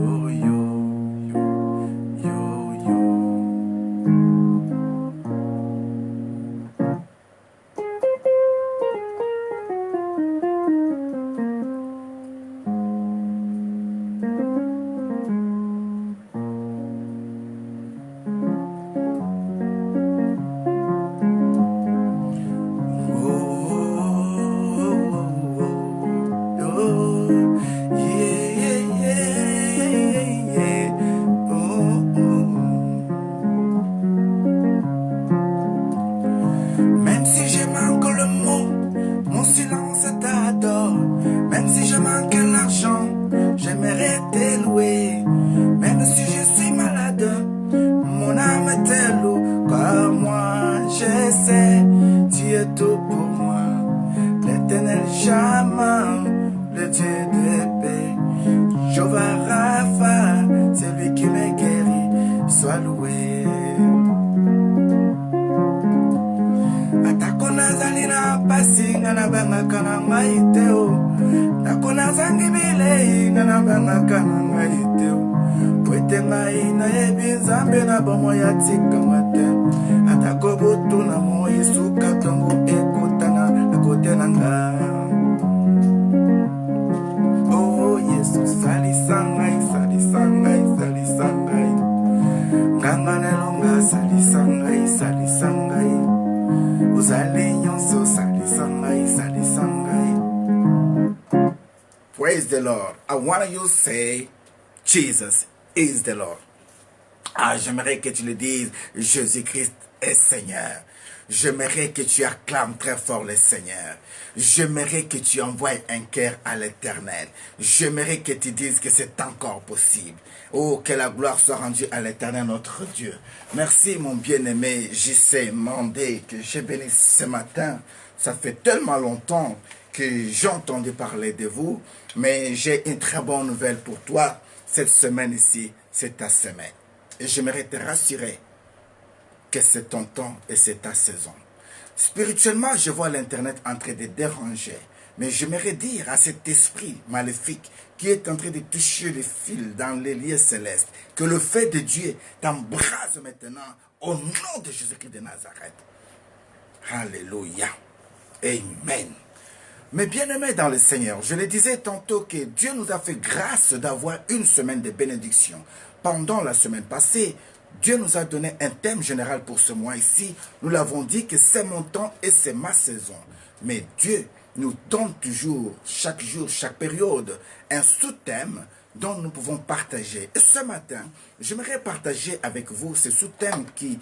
Même si je manque le mot, mon silence t'adore. Même si je manque l'argent, j'aimerais t'élouer. Même si je suis malade, mon âme t'éloue. Car moi, je sais, tu es tout pour moi. L'éternel Shammah, le Dieu de paix. Jéhovah Rapha, c'est lui qui me guérit. Sois loué. Nazalina pasi ngana banga kana maiteo nakona zangi bile ngana banga kana maiteo pwete ngai na yebi nzambe na bomo ya tika mate atako botu na mo Yesu katongo ekotana na kote nanga oh Yesu salisangai nganga nelonga salisangai Praise the Lord. I want you to say, Jesus is the Lord. Ah, j'aimerais que tu le dises, Jésus-Christ est Seigneur. J'aimerais que tu acclames très fort le Seigneur. J'aimerais que tu envoies un cœur à l'Éternel. J'aimerais que tu dises que c'est encore possible. Oh, que la gloire soit rendue à l'Éternel notre Dieu. Merci mon bien-aimé JC Mandé que j'ai béni ce matin. Ça fait tellement longtemps que j'ai entendu parler de vous. Mais j'ai une très bonne nouvelle pour toi. Cette semaine ici, c'est ta semaine. Et j'aimerais te rassurer que c'est ton temps et c'est ta saison. Spirituellement, je vois l'Internet en train de déranger. Mais j'aimerais dire à cet esprit maléfique qui est en train de toucher les fils dans les lieux célestes, que le feu de Dieu t'embrase maintenant au nom de Jésus-Christ de Nazareth. Alléluia. Amen. Mais bien-aimés dans le Seigneur, je le disais tantôt que Dieu nous a fait grâce d'avoir une semaine de bénédiction. Pendant la semaine passée, Dieu nous a donné un thème général pour ce mois ici. Nous l'avons dit que c'est mon temps et c'est ma saison. Mais Dieu nous donne toujours, chaque jour, chaque période, un sous-thème dont nous pouvons partager. Et ce matin, j'aimerais partager avec vous ce sous-thème qui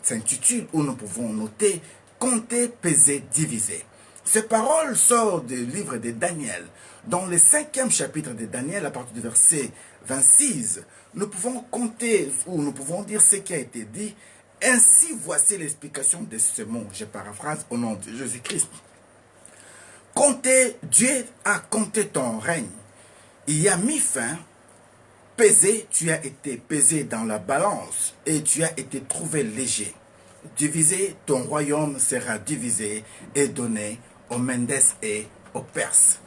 s'intitule, où nous pouvons noter, compter, peser, diviser. Ces paroles sortent du livre de Daniel. Dans le 5e chapitre de Daniel, à partir du verset 26, nous pouvons compter, ou nous pouvons dire ce qui a été dit. Ainsi, voici l'explication de ce mot. Je paraphrase au nom de Jésus-Christ. Dieu a compté ton règne. Il y a mis fin, pesé, tu as été pesé dans la balance et tu as été trouvé léger. Divisé, ton royaume sera divisé et donné aux Médès et aux Perses.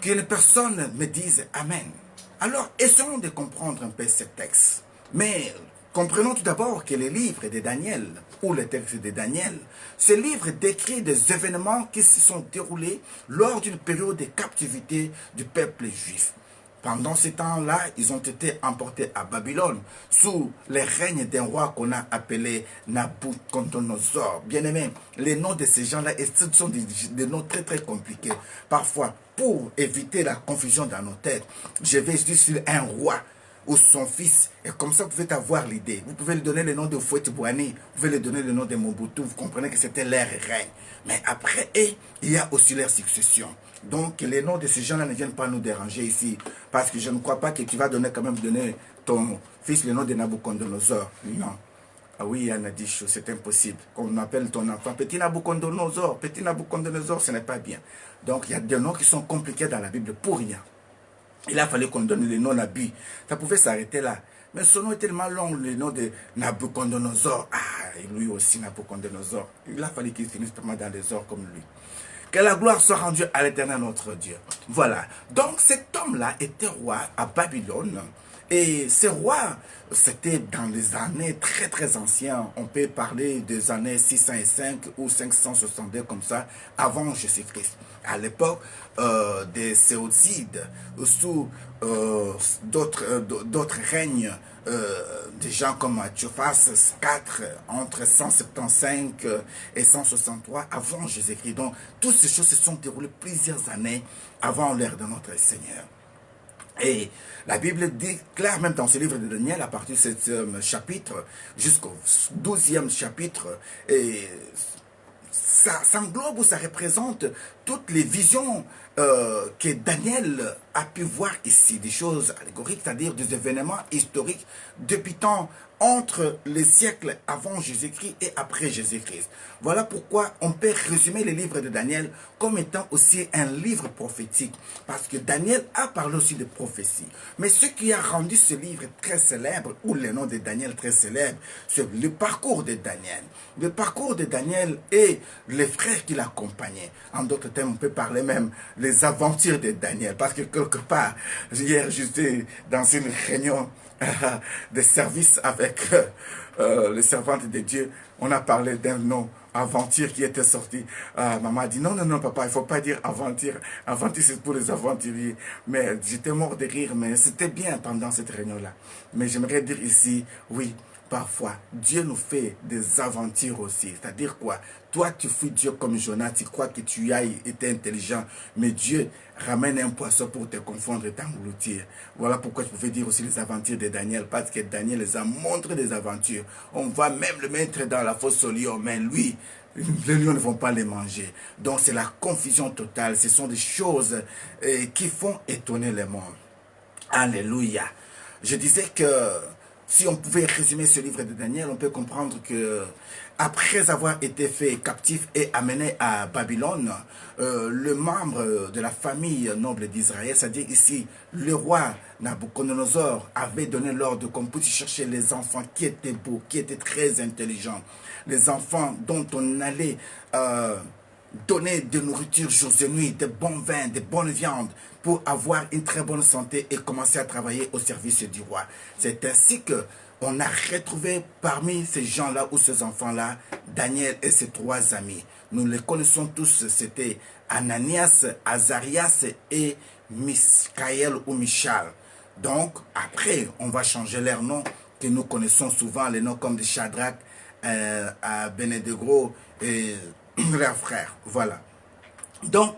Que les personnes me disent Amen. Alors, essayons de comprendre un peu ce texte. Mais comprenons tout d'abord que le livre de Daniel, ou le texte de Daniel, ce livre décrit des événements qui se sont déroulés lors d'une période de captivité du peuple juif. Pendant ce temps-là, ils ont été emportés à Babylone sous le règne d'un roi qu'on a appelé Nabucodonosor. Bien aimé, les noms de ces gens-là sont des noms très très compliqués. Parfois, pour éviter la confusion dans nos têtes, je vais juste sur un roi ou son fils. Et comme ça, vous pouvez avoir l'idée. Vous pouvez lui donner le nom de Fouet-Bouani, vous pouvez lui donner le nom de Mobutu. Vous comprenez que c'était leur règne. Mais après eux, il y a aussi leur succession. Donc, les noms de ces gens-là ne viennent pas nous déranger ici. Parce que je ne crois pas que tu vas quand même donner ton fils le nom de Nabucodonosor. Non. Ah oui, Anna dit chose, c'est impossible. On appelle ton enfant Petit Nabucodonosor. Petit Nabucodonosor, ce n'est pas bien. Donc, il y a des noms qui sont compliqués dans la Bible pour rien. Il a fallu qu'on donne le nom Nabi. Ça pouvait s'arrêter là. Mais son nom est tellement long, le nom de Nabucodonosor. Ah, et lui aussi, Nabucodonosor. Il a fallu qu'il finisse vraiment dans les ors comme lui. Que la gloire soit rendue à l'Éternel notre Dieu. Voilà. Donc cet homme-là était roi à Babylone. Et ce roi, c'était dans les années très très anciennes. On peut parler des années 605 ou 562 comme ça, avant Jésus-Christ. À l'époque des Séocides, sous d'autres règnes, des gens comme Antiochus IV, entre 175 et 163 avant Jésus-Christ. Donc, toutes ces choses se sont déroulées plusieurs années avant l'ère de notre Seigneur. Et la Bible dit clair, même dans ce livre de Daniel, à partir de ce chapitre, jusqu'au 12e chapitre, et ça englobe ou ça représente toutes les visions que Daniel a pu voir ici, des choses allégoriques, c'est-à-dire des événements historiques depuis tant entre les siècles avant Jésus-Christ et après Jésus-Christ. Voilà pourquoi on peut résumer le livre de Daniel comme étant aussi un livre prophétique, parce que Daniel a parlé aussi de prophétie. Mais ce qui a rendu ce livre très célèbre, ou le nom de Daniel très célèbre, c'est le parcours de Daniel. Le parcours de Daniel et les frères qui l'accompagnaient. En d'autres termes, on peut parler même les aventures de Daniel, parce que quelque part, hier j'étais dans une réunion de service avec les servantes de Dieu. On a parlé d'un nom, aventure, qui était sorti. Maman a dit, non, non, non, papa, il ne faut pas dire aventure. Aventure, c'est pour les aventuriers. Mais j'étais mort de rire, mais c'était bien pendant cette réunion-là. Mais j'aimerais dire ici, oui, parfois, Dieu nous fait des aventures aussi. C'est-à-dire quoi? Toi, tu fuis Dieu comme Jonas, tu crois que tu as été intelligent, mais Dieu ramène un poisson pour te confondre et t'engloutir. Voilà pourquoi je pouvais dire aussi les aventures de Daniel, parce que Daniel les a montré des aventures. On va même le mettre dans la fosse au lion, mais lui, les lions ne vont pas les manger. Donc c'est la confusion totale. Ce sont des choses qui font étonner le monde. Alléluia. Je disais que si on pouvait résumer ce livre de Daniel, on peut comprendre que après avoir été fait captif et amené à Babylone, le membre de la famille noble d'Israël, c'est-à-dire ici le roi Nabucodonosor, avait donné l'ordre qu'on puisse chercher les enfants qui étaient beaux, qui étaient très intelligents, les enfants dont on allait donner de nourriture jour et nuit, de bons vins, de bonnes viandes, pour avoir une très bonne santé et commencer à travailler au service du roi. C'est ainsi que on a retrouvé parmi ces gens-là ou ces enfants-là, Daniel et ses trois amis. Nous les connaissons tous, c'était Ananias, Azarias et Michaël ou Michal. Donc, après, on va changer leur nom, que nous connaissons souvent, les noms comme de Shadrach, Abednego et leurs frères. Voilà. Donc,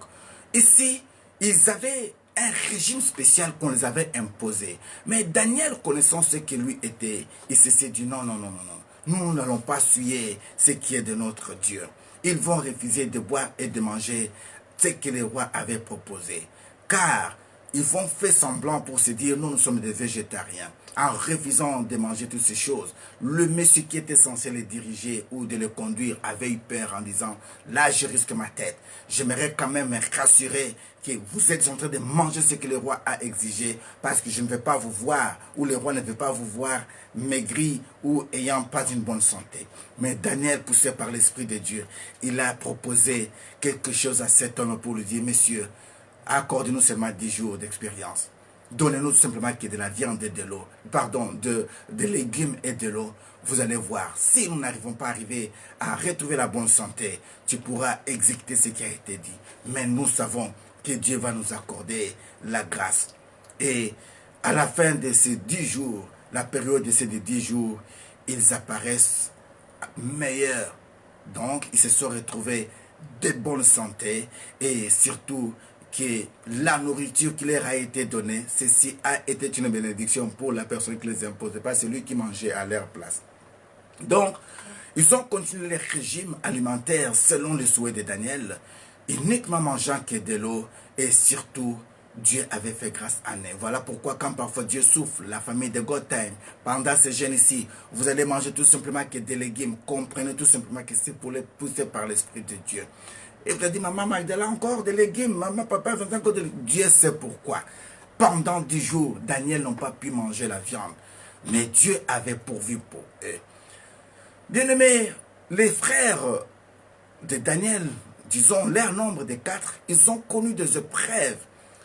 ici, ils avaient un régime spécial qu'on les avait imposé. Mais Daniel, connaissant ce qui lui était, il s'est dit non, non, non, non, non. Nous n'allons pas suivre ce qui est de notre Dieu. Ils vont refuser de boire et de manger ce que les rois avaient proposé. Car ils vont faire semblant pour se dire, nous sommes des végétariens, en refusant de manger toutes ces choses. Le monsieur qui était censé les diriger ou de les conduire avait eu peur en disant, là je risque ma tête. J'aimerais quand même me rassurer que vous êtes en train de manger ce que le roi a exigé, parce que je ne vais pas vous voir, ou le roi ne veut pas vous voir maigri ou ayant pas une bonne santé. Mais Daniel, poussé par l'Esprit de Dieu, il a proposé quelque chose à cet homme pour lui dire, monsieur, accordez-nous seulement 10 jours d'expérience. Donnez-nous tout simplement que de la viande et de l'eau. Pardon, des légumes et de l'eau. Vous allez voir, si nous n'arrivons pas à retrouver la bonne santé, tu pourras exécuter ce qui a été dit. Mais nous savons que Dieu va nous accorder la grâce. Et à la fin de ces 10 jours, la période de ces 10 jours, ils apparaissent meilleurs. Donc, ils se sont retrouvés de bonne santé et surtout que la nourriture qui leur a été donnée, ceci a été une bénédiction pour la personne qui les imposait, pas celui qui mangeait à leur place. Donc, ils ont continué leur régime alimentaire selon le souhait de Daniel, uniquement mangeant que de l'eau et surtout, Dieu avait fait grâce à eux. Voilà pourquoi quand parfois Dieu souffle, la famille de Gotham, pendant ces jeunes ici, vous allez manger tout simplement que des légumes. Comprenez tout simplement que c'est pour les pousser par l'Esprit de Dieu. Et vous avez dit, maman Magdala, encore des légumes, maman, papa, encore des légumes. Dieu sait pourquoi. Pendant 10 jours, Daniel n'a pas pu manger la viande. Mais Dieu avait pourvu pour eux. Bien-aimés, les frères de Daniel, disons leur nombre de 4, ils ont connu des épreuves.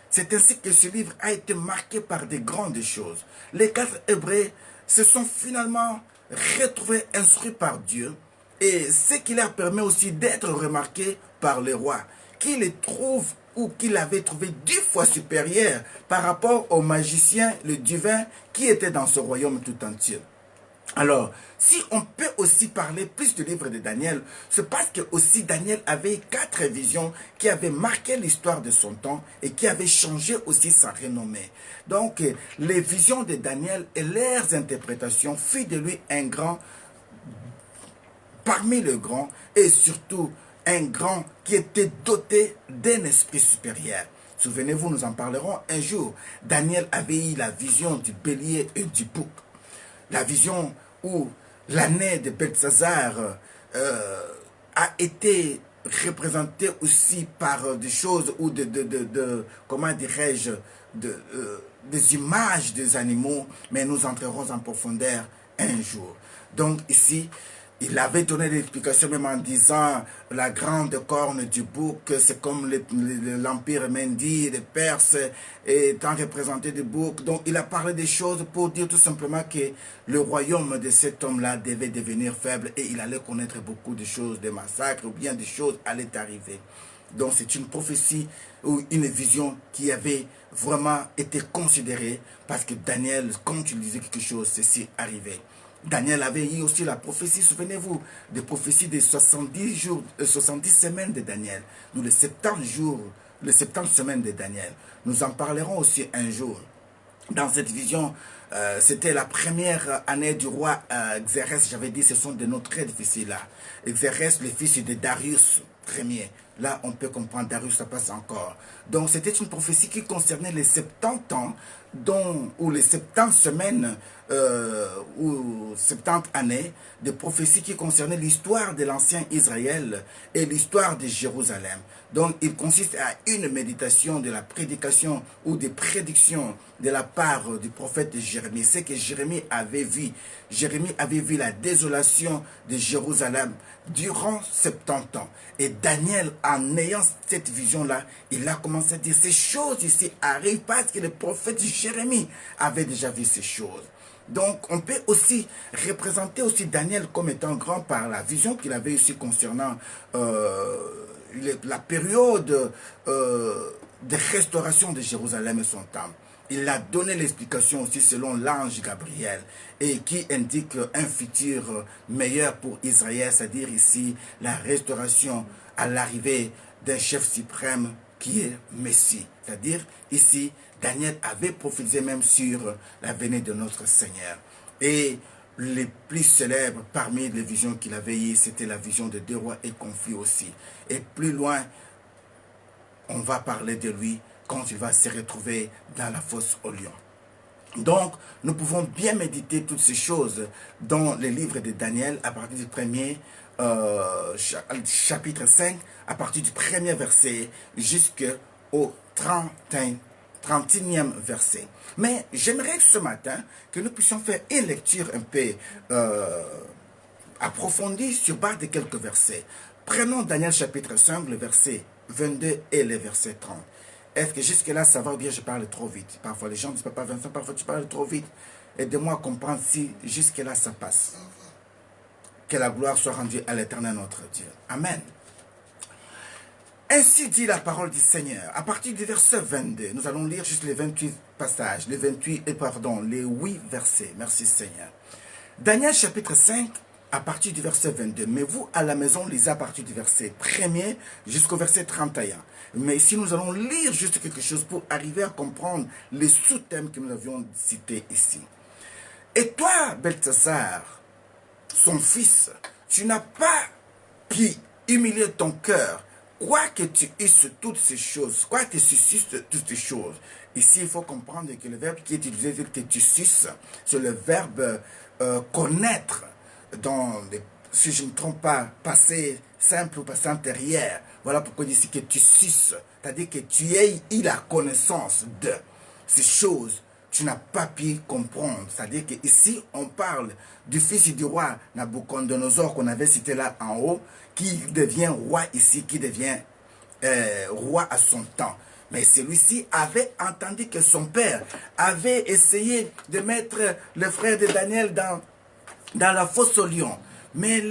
C'est ainsi que ce livre a été marqué par de grandes choses. Les 4 Hébreux se sont finalement retrouvés instruits par Dieu, et ce qui leur permet aussi d'être remarqués par le roi, qui les trouve ou qui l'avait trouvé 10 fois supérieur par rapport aux magiciens, le divin, qui étaient dans ce royaume tout entier. Alors, si on peut aussi parler plus du livre de Daniel, c'est parce que aussi Daniel avait 4 visions qui avaient marqué l'histoire de son temps et qui avaient changé aussi sa renommée. Donc, les visions de Daniel et leurs interprétations firent de lui un grand parmi les grands et surtout un grand qui était doté d'un esprit supérieur. Souvenez-vous, nous en parlerons un jour. Daniel avait eu la vision du bélier et du bouc. La vision où l'année de Beltzazar a été représentée aussi par des choses ou comment dirais-je, des images des animaux, mais nous entrerons en profondeur un jour. Donc ici, il avait donné l'explication même en disant la grande corne du bouc, c'est comme l'empire Mendi, les Perses étant représentés du bouc. Donc il a parlé des choses pour dire tout simplement que le royaume de cet homme-là devait devenir faible et il allait connaître beaucoup de choses, des massacres ou bien des choses allaient arriver. Donc c'est une prophétie ou une vision qui avait vraiment été considérée parce que Daniel, quand tu disais quelque chose, ceci arrivait. Daniel avait eu aussi la prophétie, souvenez-vous, des prophéties des 70 jours, 70 semaines de Daniel. Nous, les 70 jours, les 70 semaines de Daniel. Nous en parlerons aussi un jour. Dans cette vision, c'était la première année du roi Xérès. J'avais dit, ce sont des noms très difficiles là. Xérès, le fils de Darius Ier. Là, on peut comprendre, Darius, ça passe encore. Donc, c'était une prophétie qui concernait les 70 ans, ou les 70 semaines, ou 70 années, de prophéties qui concernaient l'histoire de l'ancien Israël et l'histoire de Jérusalem. Donc, il consiste à une méditation de la prédication ou des prédictions de la part du prophète Jérémie. C'est que Jérémie avait vu. Jérémie avait vu la désolation de Jérusalem durant 70 ans. Et Daniel, en ayant cette vision-là, il a commencé à dire, ces choses ici arrivent parce que le prophète Jérémie avait déjà vu ces choses. Donc, on peut aussi représenter aussi Daniel comme étant grand par la vision qu'il avait aussi concernant la période de restauration de Jérusalem et son temple. Il a donné l'explication aussi selon l'ange Gabriel et qui indique un futur meilleur pour Israël, c'est-à-dire ici la restauration à l'arrivée d'un chef suprême qui est Messie. C'est-à-dire ici, Daniel avait prophétisé même sur la venue de notre Seigneur. Et les plus célèbres parmi les visions qu'il avait eues, c'était la vision de 2 rois et conflits aussi. Et plus loin, on va parler de lui quand il va se retrouver dans la fosse au lion. Donc, nous pouvons bien méditer toutes ces choses dans les livres de Daniel à partir du premier chapitre 5, à partir du premier verset jusqu'au 31e verset. Mais j'aimerais ce matin que nous puissions faire une lecture un peu approfondie sur base de quelques versets. Prenons Daniel chapitre 5, le verset 22 et le verset 30. Est-ce que jusque-là, ça va ou bien je parle trop vite? Parfois, les gens disent, Papa Vincent, parfois tu parles trop vite. Aide-moi à comprendre si jusque-là, ça passe. Que la gloire soit rendue à l'Éternel notre Dieu. Amen. Ainsi dit la parole du Seigneur. À partir du verset 22, nous allons lire juste les 28 passages, les 8 versets. Merci Seigneur. Daniel chapitre 5, à partir du verset 22. Mais vous, à la maison, lisez à partir du verset 1er jusqu'au verset 31. Mais ici, nous allons lire juste quelque chose pour arriver à comprendre les sous-thèmes que nous avions cités ici. Et toi, Belteshazzar, son fils, tu n'as pas pu humilier ton cœur, quoique tu eusses toutes ces choses, quoique tu suscites toutes ces choses. Ici, il faut comprendre que le verbe qui est utilisé, que tu suces, c'est le verbe connaître, dans les, si je ne me trompe pas, passé simple ou passé antérieur. Voilà pourquoi il dit ici que tu suces, c'est-à-dire que tu aies eu la connaissance de ces choses. Tu n'as pas pu comprendre. C'est-à-dire qu'ici, on parle du fils du roi Nabucodonosor qu'on avait cité là en haut, qui devient roi ici, qui devient roi à son temps. Mais celui-ci avait entendu que son père avait essayé de mettre le frère de Daniel dans la fosse au lion. Mais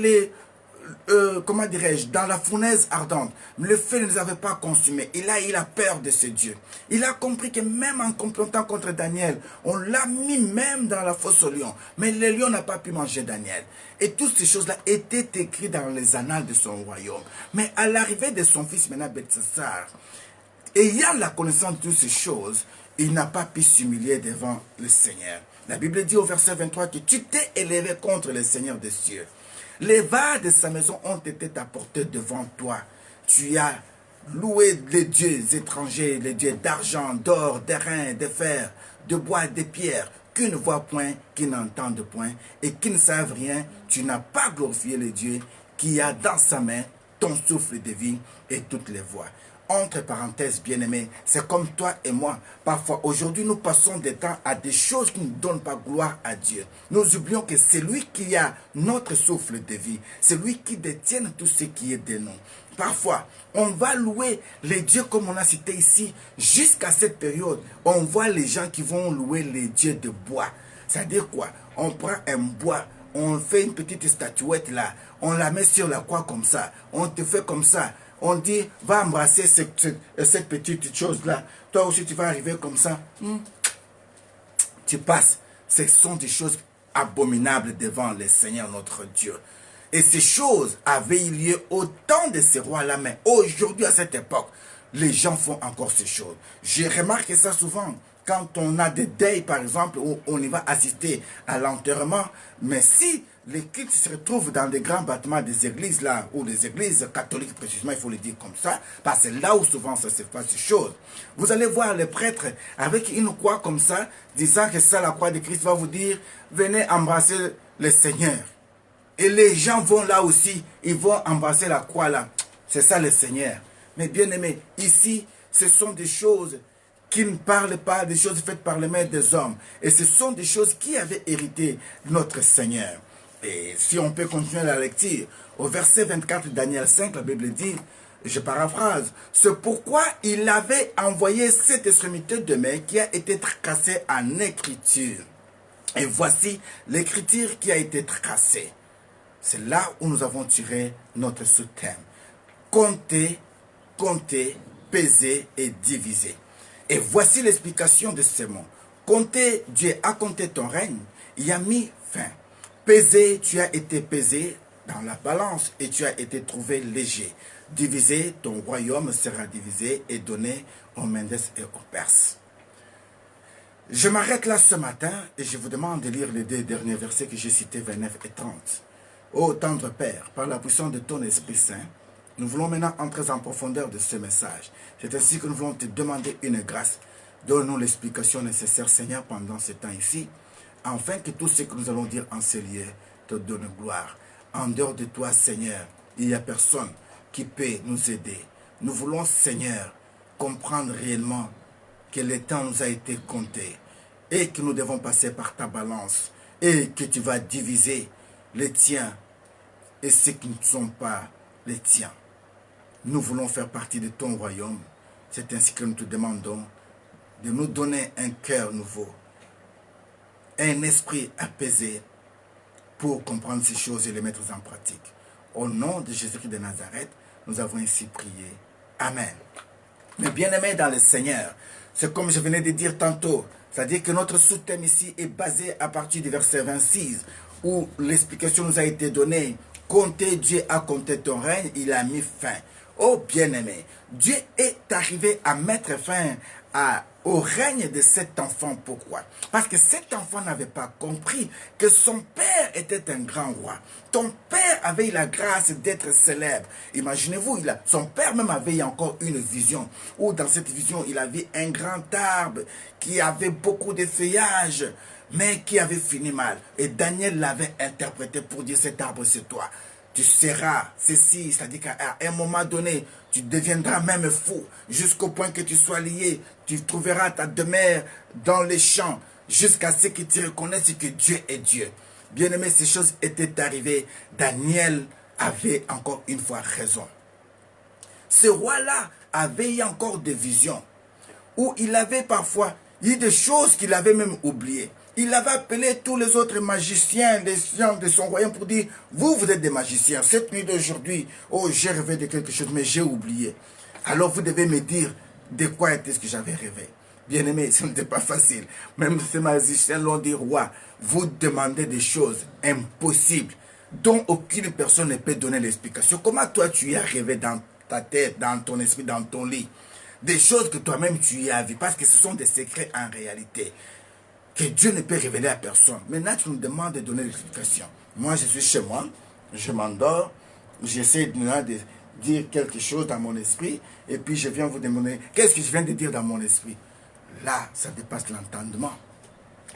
comment dirais-je, dans la fournaise ardente. Le feu ne les avait pas consumés. Et là, il a peur de ce Dieu. Il a compris que même en complotant contre Daniel, on l'a mis même dans la fosse au lion. Mais le lion n'a pas pu manger Daniel. Et toutes ces choses-là étaient écrites dans les annales de son royaume. Mais à l'arrivée de son fils, maintenant Belteshazzar, ayant la connaissance de toutes ces choses, il n'a pas pu s'humilier devant le Seigneur. La Bible dit au verset 23 que tu t'es élevé contre le Seigneur des cieux. Les vases de sa maison ont été apportés devant toi. Tu as loué les dieux étrangers, les dieux d'argent, d'or, d'airain, de fer, de bois, de pierre, qui ne voient point, qui n'entendent point, et qui ne savent rien. Tu n'as pas glorifié le Dieu qui a dans sa main ton souffle de vie et toutes les voies. Entre parenthèses, bien-aimés, c'est comme toi et moi. Parfois, aujourd'hui, nous passons des temps à des choses qui ne donnent pas gloire à Dieu. Nous oublions que c'est lui qui a notre souffle de vie. C'est lui qui détient tout ce qui est de nous. Parfois, on va louer les dieux comme on a cité ici. Jusqu'à cette période, on voit les gens qui vont louer les dieux de bois. C'est-à-dire quoi? On prend un bois, on fait une petite statuette là, on la met sur la croix comme ça, on te fait comme ça. On dit, va embrasser cette petite chose-là. Toi aussi, tu vas arriver comme ça. Tu passes. Ce sont des choses abominables devant le Seigneur notre Dieu. Et ces choses avaient eu lieu au temps de ces rois-là. Mais aujourd'hui, à cette époque, les gens font encore ces choses. J'ai remarqué ça souvent. Quand on a des deuils, par exemple, où on y va assister à l'enterrement. Mais si les cultes se retrouvent dans des grands bâtiments des églises là, ou des églises catholiques précisément, il faut le dire comme ça, parce que c'est là où souvent ça se passe ces choses. Vous allez voir les prêtres avec une croix comme ça, disant que ça, la croix de Christ va vous dire, venez embrasser le Seigneur. Et les gens vont là aussi, ils vont embrasser la croix là. C'est ça le Seigneur. Mais bien aimé, ici, ce sont des choses qui ne parlent pas des choses faites par les mains des hommes. Et ce sont des choses qui avaient hérité notre Seigneur. Et si on peut continuer la lecture, au verset 24 de Daniel 5, la Bible dit, je paraphrase, c'est pourquoi il avait envoyé cette extrémité de main qui a été tracée en écriture. Et voici l'écriture qui a été tracée. C'est là où nous avons tiré notre sous-thème. Compter, compter, peser et diviser. Et voici l'explication de ces mots. Compter, Dieu a compté ton règne, il a mis fin. Peser, tu as été pesé dans la balance et tu as été trouvé léger. Diviser, ton royaume sera divisé et donné aux Médès et aux Perses. Je m'arrête là ce matin et je vous demande de lire les deux derniers versets que j'ai cités, 29 et 30. Ô tendre Père, par la puissance de ton Esprit Saint, Nous voulons maintenant entrer en profondeur de ce message. C'est ainsi que nous voulons te demander une grâce. Donne-nous l'explication nécessaire, Seigneur, pendant ce temps ici, afin que tout ce que nous allons dire en ces lieux te donne gloire. En dehors de toi, Seigneur, il n'y a personne qui peut nous aider. Nous voulons, Seigneur, comprendre réellement que le temps nous a été compté et que nous devons passer par ta balance et que tu vas diviser les tiens et ceux qui ne sont pas les tiens. Nous voulons faire partie de ton royaume. C'est ainsi que nous te demandons de nous donner un cœur nouveau, un esprit apaisé pour comprendre ces choses et les mettre en pratique. Au nom de Jésus-Christ de Nazareth, nous avons ainsi prié. Amen. Mais bien-aimés dans le Seigneur, c'est comme je venais de dire tantôt, c'est-à-dire que notre sous-thème ici est basé à partir du verset 26, où l'explication nous a été donnée. Comptez, Dieu a compté ton règne, il a mis fin. Oh bien-aimé, Dieu est arrivé à mettre fin au règne de cet enfant. Pourquoi? Parce que cet enfant n'avait pas compris que son père était un grand roi. Ton père avait la grâce d'être célèbre. Imaginez-vous, son père même avait encore une vision, où dans cette vision, il avait un grand arbre qui avait beaucoup de feuillages, mais qui avait fini mal. Et Daniel l'avait interprété pour dire, cet arbre c'est toi. Tu seras ceci, c'est-à-dire qu'à un moment donné, tu deviendras même fou, jusqu'au point que tu sois lié, tu trouveras ta demeure dans les champs, jusqu'à ce que tu reconnaisses que Dieu est Dieu. Bien-aimé, ces choses étaient arrivées. Daniel avait encore une fois raison. Ce roi-là avait encore des visions, où il avait parfois eu des choses qu'il avait même oubliées. Il avait appelé tous les autres magiciens, les gens de son royaume pour dire, vous êtes des magiciens. Cette nuit d'aujourd'hui, oh, j'ai rêvé de quelque chose, mais j'ai oublié. Alors vous devez me dire de quoi était-ce que j'avais rêvé. Bien aimé, ce n'était pas facile. Même ces magiciens l'ont dit, roi, vous demandez des choses impossibles, dont aucune personne ne peut donner l'explication. Comment toi tu y as rêvé dans ta tête, dans ton esprit, dans ton lit? Des choses que toi-même tu y as vues, parce que ce sont des secrets en réalité, que Dieu ne peut révéler à personne. Maintenant, tu nous demandes de donner l'explication. Moi, je suis chez moi, je m'endors, j'essaie de dire quelque chose dans mon esprit, et puis je viens vous demander, qu'est-ce que je viens de dire dans mon esprit? Là, ça dépasse l'entendement.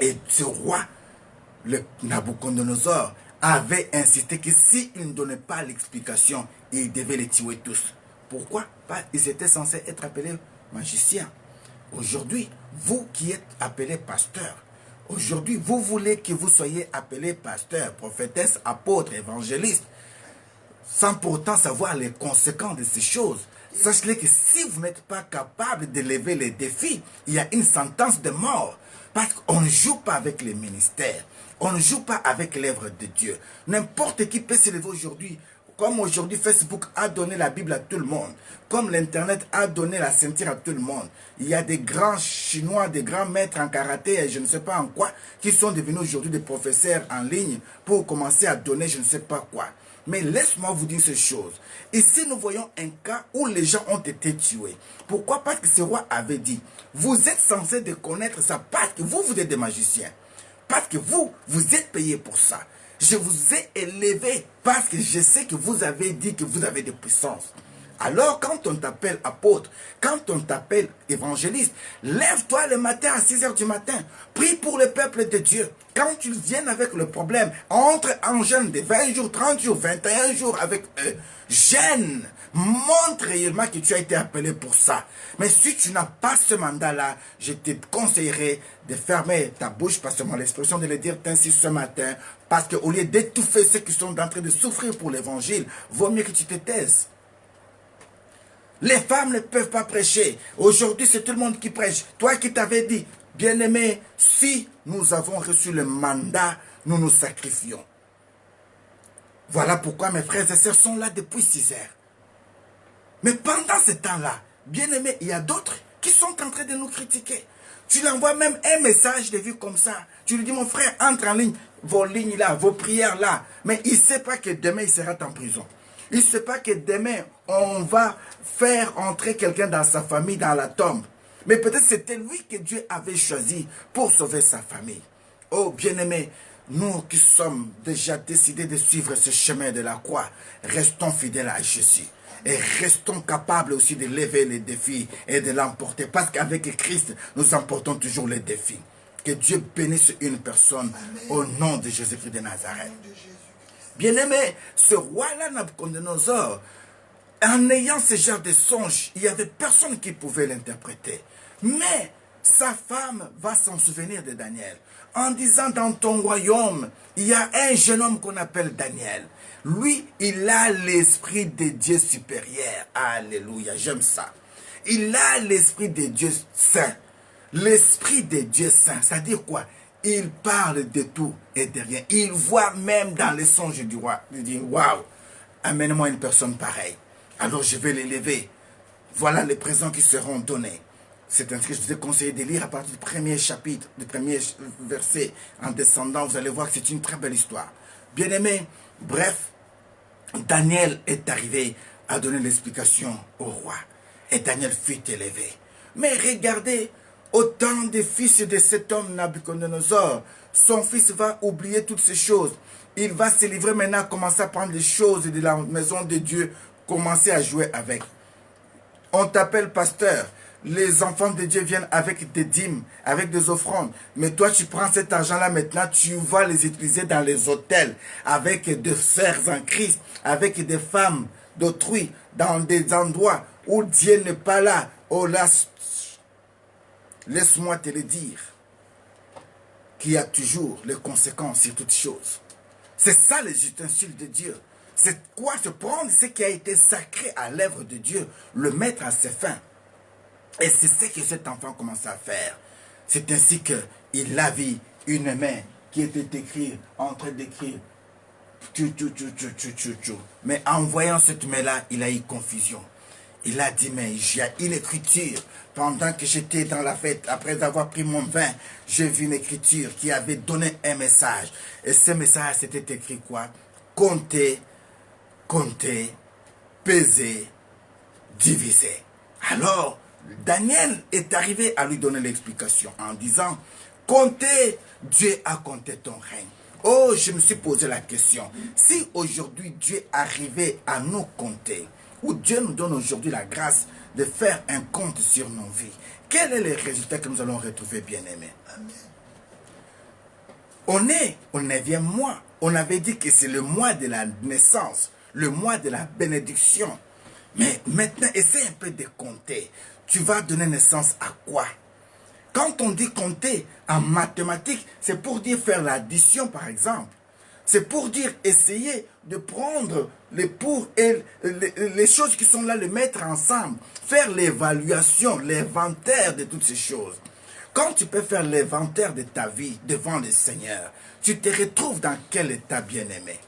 Et ce roi, le Nabucodonosor, avait insisté que s'il ne donnait pas l'explication, il devait les tuer tous. Pourquoi? Ils étaient censés être appelés magiciens. Aujourd'hui, vous qui êtes appelés pasteurs, aujourd'hui, vous voulez que vous soyez appelés pasteurs, prophétesses, apôtres, évangélistes, sans pourtant savoir les conséquences de ces choses. Sachez que si vous n'êtes pas capable de lever les défis, il y a une sentence de mort. Parce qu'on ne joue pas avec les ministères. On ne joue pas avec l'œuvre de Dieu. N'importe qui peut se lever aujourd'hui. Comme aujourd'hui, Facebook a donné la Bible à tout le monde. Comme l'Internet a donné la ceinture à tout le monde. Il y a des grands Chinois, des grands maîtres en karaté et je ne sais pas en quoi, qui sont devenus aujourd'hui des professeurs en ligne pour commencer à donner je ne sais pas quoi. Mais laisse-moi vous dire ces choses. Ici, nous voyons un cas où les gens ont été tués. Pourquoi? Parce que ce roi avait dit, vous êtes censés de connaître ça parce que vous êtes des magiciens. Parce que vous êtes payés pour ça. Je vous ai élevé parce que je sais que vous avez dit que vous avez des puissances. Alors quand on t'appelle apôtre, quand on t'appelle évangéliste, lève-toi le matin à 6 h du matin. Prie pour le peuple de Dieu. Quand tu viens avec le problème, entre en jeûne de 20 jours, 30 jours, 21 jours avec eux. Jeûne. Montre réellement que tu as été appelé pour ça. Mais si tu n'as pas ce mandat-là, je te conseillerais de fermer ta bouche, pas seulement l'expression de le dire ainsi ce matin, parce qu'au lieu d'étouffer ceux qui sont en train de souffrir pour l'évangile, vaut mieux que tu te taises. Les femmes ne peuvent pas prêcher. Aujourd'hui, c'est tout le monde qui prêche. Toi qui t'avais dit, bien-aimé, si nous avons reçu le mandat, nous nous sacrifions. Voilà pourquoi mes frères et sœurs sont là depuis 6 heures. Mais pendant ce temps-là, bien-aimé, il y a d'autres qui sont en train de nous critiquer. Tu lui envoies même un message de vue comme ça. Tu lui dis, mon frère, entre en ligne, vos lignes là, vos prières là. Mais il ne sait pas que demain, il sera en prison. Il ne sait pas que demain, on va faire entrer quelqu'un dans sa famille, dans la tombe. Mais peut-être c'était lui que Dieu avait choisi pour sauver sa famille. Oh, bien-aimé, nous qui sommes déjà décidés de suivre ce chemin de la croix, restons fidèles à Jésus. Et restons capables aussi de lever les défis et de l'emporter. Parce qu'avec Christ, nous emportons toujours les défis. Que Dieu bénisse une personne au nom de Jésus-Christ de Nazareth. Bien-aimé, ce roi-là, Nabucodonosor, en ayant ce genre de songe, il n'y avait personne qui pouvait l'interpréter. Mais sa femme va s'en souvenir de Daniel. En disant, dans ton royaume, il y a un jeune homme qu'on appelle Daniel. Lui, il a l'esprit de Dieu supérieur. Alléluia, j'aime ça. Il a l'esprit de Dieu saint. L'esprit de Dieu saint, c'est-à-dire quoi? Il parle de tout et de rien. Il voit même dans les songes du roi. Il dit, waouh, amène-moi une personne pareille. Alors je vais l'élever. Voilà les présents qui seront donnés. C'est ainsi que je vous ai conseillé de lire à partir du premier chapitre, du premier verset. En descendant, vous allez voir que c'est une très belle histoire. Bien aimé, bref, Daniel est arrivé à donner l'explication au roi. Et Daniel fut élevé. Mais regardez, au temps des fils de cet homme Nabucodonosor, son fils va oublier toutes ces choses. Il va se livrer maintenant, commencer à prendre les choses de la maison de Dieu, commencer à jouer avec. On t'appelle pasteur. Les enfants de Dieu viennent avec des dîmes, avec des offrandes. Mais toi, tu prends cet argent-là maintenant, tu vas les utiliser dans les hôtels, avec des sœurs en Christ, avec des femmes d'autrui, dans des endroits où Dieu n'est pas là. Oh là, laisse-moi te le dire, qu'il y a toujours les conséquences sur toutes choses. C'est ça les ustensiles de Dieu. C'est quoi? Se prendre ce qui a été sacré à l'œuvre de Dieu, le mettre à ses fins. Et c'est ce que cet enfant commence à faire. C'est ainsi qu'il a vu une main qui était écrite, en train d'écrire. Mais en voyant cette main-là, il a eu confusion. Il a dit, mais j'ai une écriture. Pendant que j'étais dans la fête, après avoir pris mon vin, j'ai vu une écriture qui avait donné un message. Et ce message, c'était écrit quoi? Compter, compter, peser, diviser. Alors, Daniel est arrivé à lui donner l'explication en disant, comptez, Dieu a compté ton règne. Oh, je me suis posé la question, si aujourd'hui Dieu arrivait à nous compter, ou Dieu nous donne aujourd'hui la grâce de faire un compte sur nos vies, quel est le résultat que nous allons retrouver, bien-aimés? On est au 9e mois. On avait dit que c'est le mois de la naissance, le mois de la bénédiction. Mais maintenant, essaie un peu de compter. Tu vas donner naissance à quoi? Quand on dit compter en mathématiques, c'est pour dire faire l'addition, par exemple. C'est pour dire essayer de prendre les pour et les choses qui sont là, les mettre ensemble. Faire l'évaluation, l'inventaire de toutes ces choses. Quand tu peux faire l'inventaire de ta vie devant le Seigneur, tu te retrouves dans quel état, bien-aimé?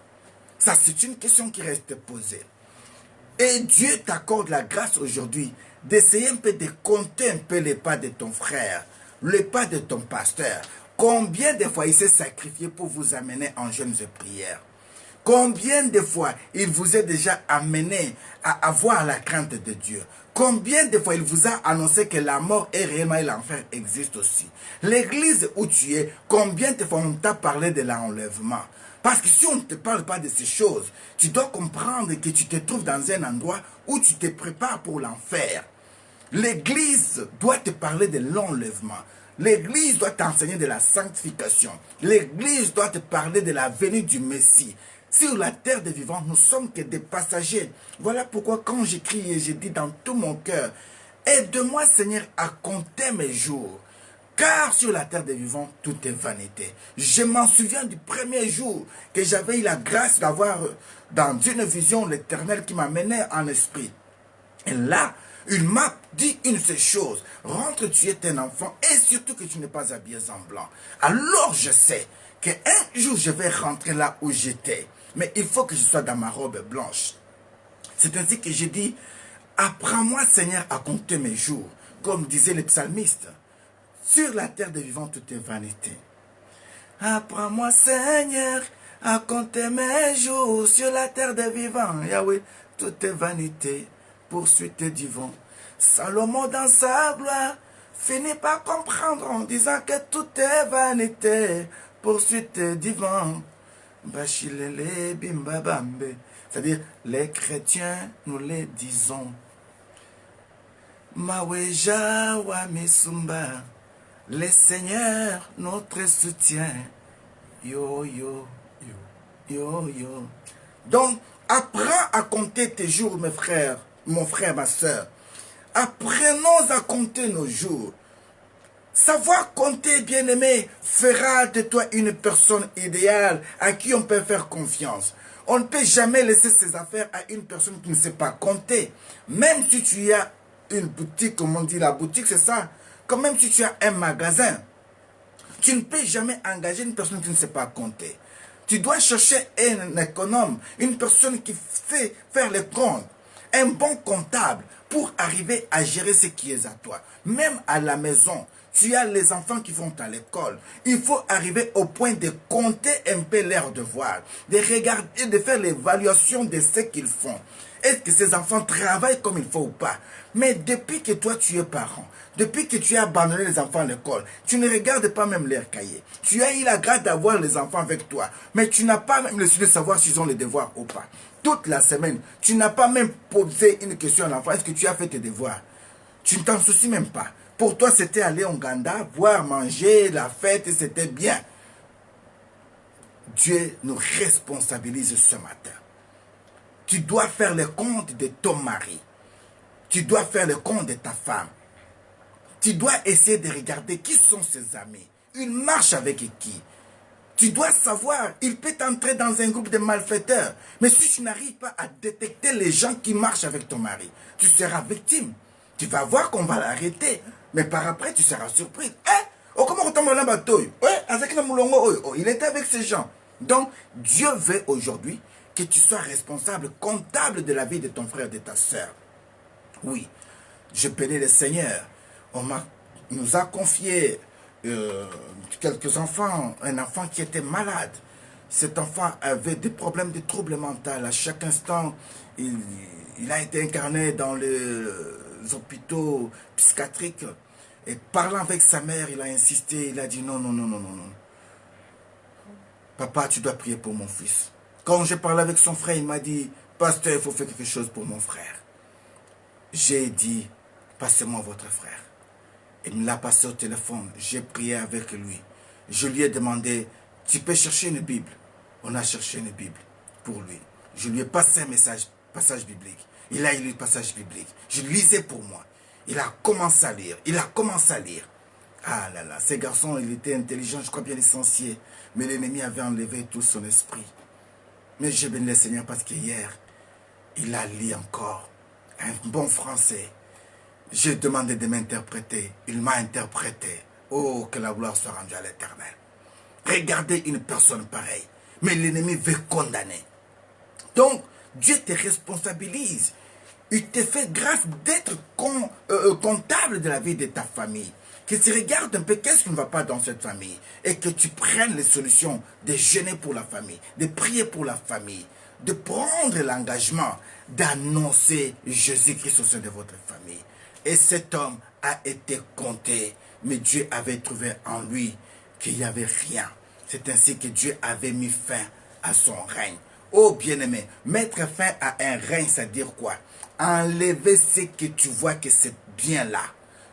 Ça, c'est une question qui reste posée. Et Dieu t'accorde la grâce aujourd'hui d'essayer un peu de compter un peu les pas de ton frère, les pas de ton pasteur. Combien de fois il s'est sacrifié pour vous amener en jeûnes et prières? Combien de fois il vous a déjà amené à avoir la crainte de Dieu? Combien de fois il vous a annoncé que la mort est réellement et l'enfer existe aussi? L'église où tu es, combien de fois on t'a parlé de l'enlèvement? Parce que si on ne te parle pas de ces choses, tu dois comprendre que tu te trouves dans un endroit où tu te prépares pour l'enfer. L'église doit te parler de l'enlèvement. L'église doit t'enseigner de la sanctification. L'église doit te parler de la venue du Messie. Sur la terre des vivants, nous sommes que des passagers. Voilà pourquoi quand j'écris et je dis dans tout mon cœur, aide-moi Seigneur à compter mes jours. Car sur la terre des vivants, tout est vanité. Je m'en souviens du premier jour que j'avais eu la grâce d'avoir dans une vision l'Éternel qui m'amenait en esprit. Et là, il m'a dit une seule chose. Rentre, tu es un enfant et surtout que tu n'es pas habillé en blanc. Alors je sais qu'un jour je vais rentrer là où j'étais. Mais il faut que je sois dans ma robe blanche. C'est ainsi que j'ai dit, apprends-moi Seigneur à compter mes jours. Comme disaient les psalmistes. Sur la terre des vivants, tout est vanité. Apprends-moi, Seigneur, à compter mes jours. Sur la terre des vivants, Yahweh, tout est vanité. Poursuite du vent. Salomon, dans sa gloire, finit par comprendre en disant que tout est vanité. Poursuite du vent. Bachilele bimbabambe. C'est-à-dire, les chrétiens, nous les disons. Maweja wa misumba. Les seigneurs, notre soutien. Yo, yo, yo, yo, yo. Donc, apprends à compter tes jours, mes frères, mon frère, ma soeur. Apprenons à compter nos jours. Savoir compter, bien-aimé, fera de toi une personne idéale à qui on peut faire confiance. On ne peut jamais laisser ses affaires à une personne qui ne sait pas compter. Même si tu as une boutique, comme on dit, la boutique, c'est ça. Quand même si tu as un magasin, tu ne peux jamais engager une personne qui ne sait pas compter. Tu dois chercher un économe, une personne qui sait faire les comptes, un bon comptable pour arriver à gérer ce qui est à toi. Même à la maison, tu as les enfants qui vont à l'école. Il faut arriver au point de compter un peu leurs devoirs, de regarder, de faire l'évaluation de ce qu'ils font. Est-ce que ces enfants travaillent comme il faut ou pas? Mais depuis que toi tu es parent, depuis que tu as abandonné les enfants à l'école, tu ne regardes pas même leurs cahiers. Tu as eu la grâce d'avoir les enfants avec toi, mais tu n'as pas même le souci de savoir s'ils ont les devoirs ou pas. Toute la semaine, tu n'as pas même posé une question à l'enfant. Est-ce que tu as fait tes devoirs? Tu ne t'en soucies même pas. Pour toi, c'était aller en Ouganda, boire, manger, la fête, et c'était bien. Dieu nous responsabilise ce matin. Tu dois faire le compte de ton mari. Tu dois faire le compte de ta femme. Tu dois essayer de regarder qui sont ses amis. Il marche avec qui? Tu dois savoir, il peut entrer dans un groupe de malfaiteurs. Mais si tu n'arrives pas à détecter les gens qui marchent avec ton mari, tu seras victime. Tu vas voir qu'on va l'arrêter. Mais par après, tu seras surpris. Oh, comment on tombe là-bas? Il était avec ces gens. Donc, Dieu veut aujourd'hui que tu sois responsable, comptable de la vie de ton frère, de ta soeur. Oui, je bénis le Seigneur. Nous a confié quelques enfants, un enfant qui était malade. Cet enfant avait des problèmes de troubles mentaux. À chaque instant, il a été incarné dans les hôpitaux psychiatriques. Et parlant avec sa mère, il a insisté, il a dit non, non, non, non, non, non. Papa, tu dois prier pour mon fils. Quand j'ai parlé avec son frère, il m'a dit, pasteur, il faut faire quelque chose pour mon frère. J'ai dit, passez-moi votre frère. Il me l'a passé au téléphone. J'ai prié avec lui. Je lui ai demandé, tu peux chercher une Bible? On a cherché une Bible pour lui. Je lui ai passé un passage biblique. Il a lu le passage biblique. Je lisais pour moi. Il a commencé à lire. Il a commencé à lire. Ah là là, ce garçon, il était intelligent, je crois bien licencié. Mais l'ennemi avait enlevé tout son esprit. Mais j'ai béni le Seigneur parce qu'hier, il a lu encore un bon français. J'ai demandé de m'interpréter. Il m'a interprété. Oh, que la gloire soit rendue à l'Éternel. Regardez une personne pareille. Mais l'ennemi veut condamner. Donc, Dieu te responsabilise. Il te fait grâce d'être comptable de la vie de ta famille. Que tu regardes un peu qu'est-ce qui ne va pas dans cette famille. Et que tu prennes les solutions de jeûner pour la famille, de prier pour la famille, de prendre l'engagement d'annoncer Jésus-Christ au sein de votre famille. Et cet homme a été compté, mais Dieu avait trouvé en lui qu'il n'y avait rien. C'est ainsi que Dieu avait mis fin à son règne. Oh bien-aimé, mettre fin à un règne, c'est-à-dire quoi? Enlever ce que tu vois que c'est bien là.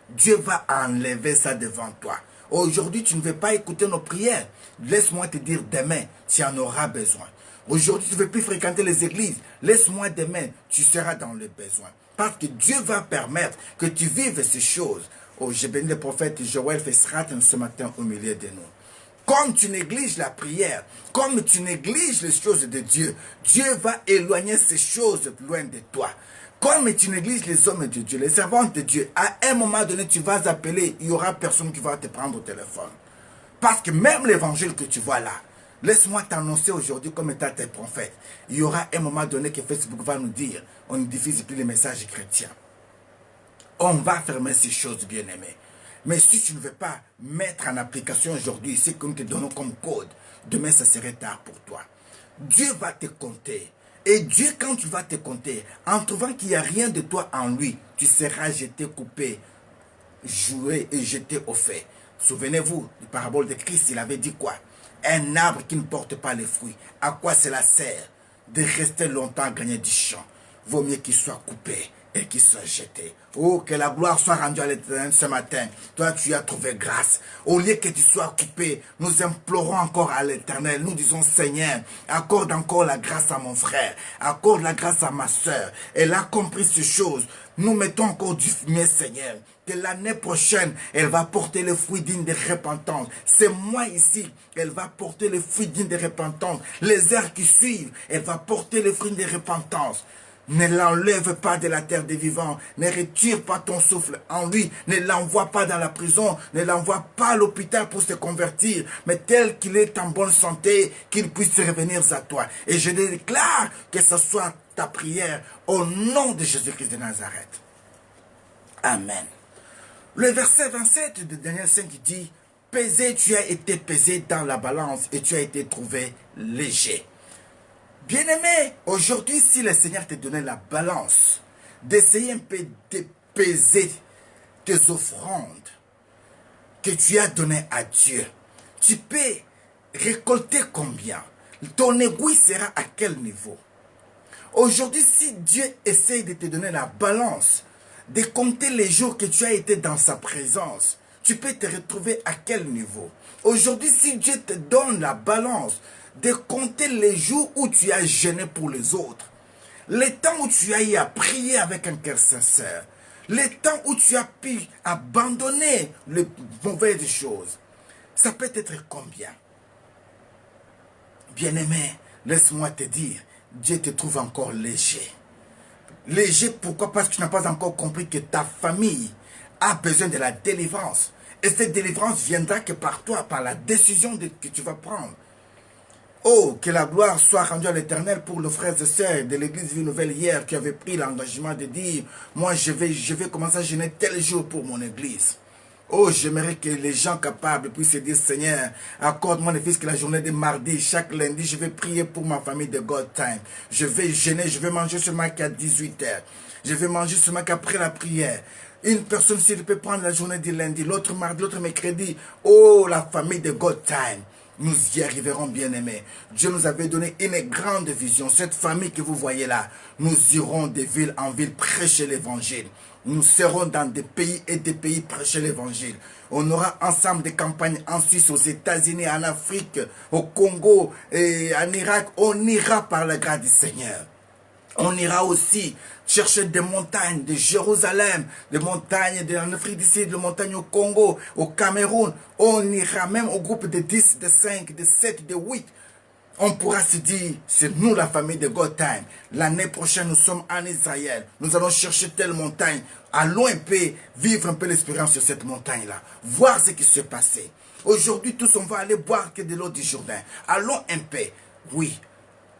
Dieu va enlever ça devant toi. Aujourd'hui, tu ne veux pas écouter nos prières. Laisse-moi te dire demain, tu en auras besoin. Aujourd'hui, tu ne veux plus fréquenter les églises. Laisse-moi demain, tu seras dans le besoin. Parce que Dieu va permettre que tu vives ces choses. Oh, j'ai béni le prophète Joël Fesrat ce matin au milieu de nous. Comme tu négliges la prière, comme tu négliges les choses de Dieu, Dieu va éloigner ces choses loin de toi. Comme tu négliges les hommes de Dieu, les servants de Dieu, à un moment donné, tu vas appeler, il n'y aura personne qui va te prendre au téléphone. Parce que même l'évangile que tu vois là, laisse-moi t'annoncer aujourd'hui comme étant tes prophètes. Il y aura un moment donné que Facebook va nous dire, on ne diffuse plus les messages chrétiens. On va fermer ces choses, bien-aimées. Mais si tu ne veux pas mettre en application aujourd'hui ce que nous te donnons comme code, demain ça serait tard pour toi. Dieu va te compter. Et Dieu, quand tu vas te compter, en trouvant qu'il n'y a rien de toi en lui, tu seras jeté, coupé, joué et jeté au fait. Souvenez-vous du parabole de Christ, il avait dit quoi? Un arbre qui ne porte pas les fruits, à quoi cela sert de rester longtemps à gagner du champ? Vaut mieux qu'il soit coupé et qu'il soit jeté. Oh, que la gloire soit rendue à l'Éternel ce matin. Toi, tu as trouvé grâce. Au lieu que tu sois coupé, nous implorons encore à l'Éternel. Nous disons, Seigneur, accorde encore la grâce à mon frère. Accorde la grâce à ma soeur. Elle a compris ces choses. Nous mettons encore du fumier, Seigneur. Que l'année prochaine, elle va porter le fruit digne de repentance. C'est moi ici, elle va porter le fruit digne de repentance. Les heures qui suivent, elle va porter le fruit de repentance. Ne l'enlève pas de la terre des vivants. Ne retire pas ton souffle en lui. Ne l'envoie pas dans la prison. Ne l'envoie pas à l'hôpital pour se convertir. Mais tel qu'il est en bonne santé, qu'il puisse revenir à toi. Et je déclare que ce soit ta prière au nom de Jésus-Christ de Nazareth. Amen. Le verset 27 de Daniel 5 dit, « Pesé, tu as été pesé dans la balance et tu as été trouvé léger. » Bien-aimé, aujourd'hui, si le Seigneur t'a donné la balance, d'essayer un peu de peser tes offrandes que tu as données à Dieu, tu peux récolter combien? Ton aiguille sera à quel niveau? Aujourd'hui, si Dieu essaye de te donner la balance, de compter les jours que tu as été dans sa présence, tu peux te retrouver à quel niveau? Aujourd'hui, si Dieu te donne la balance, de compter les jours où tu as jeûné pour les autres, les temps où tu as eu à prier avec un cœur sincère, les temps où tu as pu abandonner les mauvaises choses, ça peut être combien? Bien-aimé, laisse-moi te dire, Dieu te trouve encore léger. Léger, pourquoi? Parce que tu n'as pas encore compris que ta famille a besoin de la délivrance. Et cette délivrance viendra que par toi, par la décision que tu vas prendre. Oh, que la gloire soit rendue à l'Éternel pour les frères et sœurs de l'église Vie Nouvelle hier qui avaient pris l'engagement de dire, moi je vais commencer à jeûner tel jour pour mon église. Oh, j'aimerais que les gens capables puissent se dire, Seigneur, accorde-moi le fils que la journée de mardi, chaque lundi, je vais prier pour ma famille de God Time. Je vais jeûner, je vais manger seulement qu'à 18 h. Je vais manger seulement qu'après la prière. Une personne, s'il peut prendre la journée du lundi, l'autre mardi, l'autre mercredi. Oh, la famille de God Time. Nous y arriverons, bien-aimés. Dieu nous avait donné une grande vision. Cette famille que vous voyez là, nous irons de ville en ville prêcher l'évangile. Nous serons dans des pays et des pays prêcher l'évangile. On aura ensemble des campagnes en Suisse, aux États-Unis, en Afrique, au Congo et en Irak. On ira par la grâce du Seigneur. On ira aussi chercher des montagnes de Jérusalem, des montagnes en Afrique du Sud, des montagnes au Congo, au Cameroun. On ira même au groupe de 10, de 5, de 7, de 8. On pourra se dire, c'est nous la famille de God Time. L'année prochaine, nous sommes en Israël. Nous allons chercher telle montagne. Allons un peu vivre un peu l'expérience sur cette montagne-là. Voir ce qui s'est passé. Aujourd'hui, tous, on va aller boire que de l'eau du Jourdain. Allons un peu. Oui,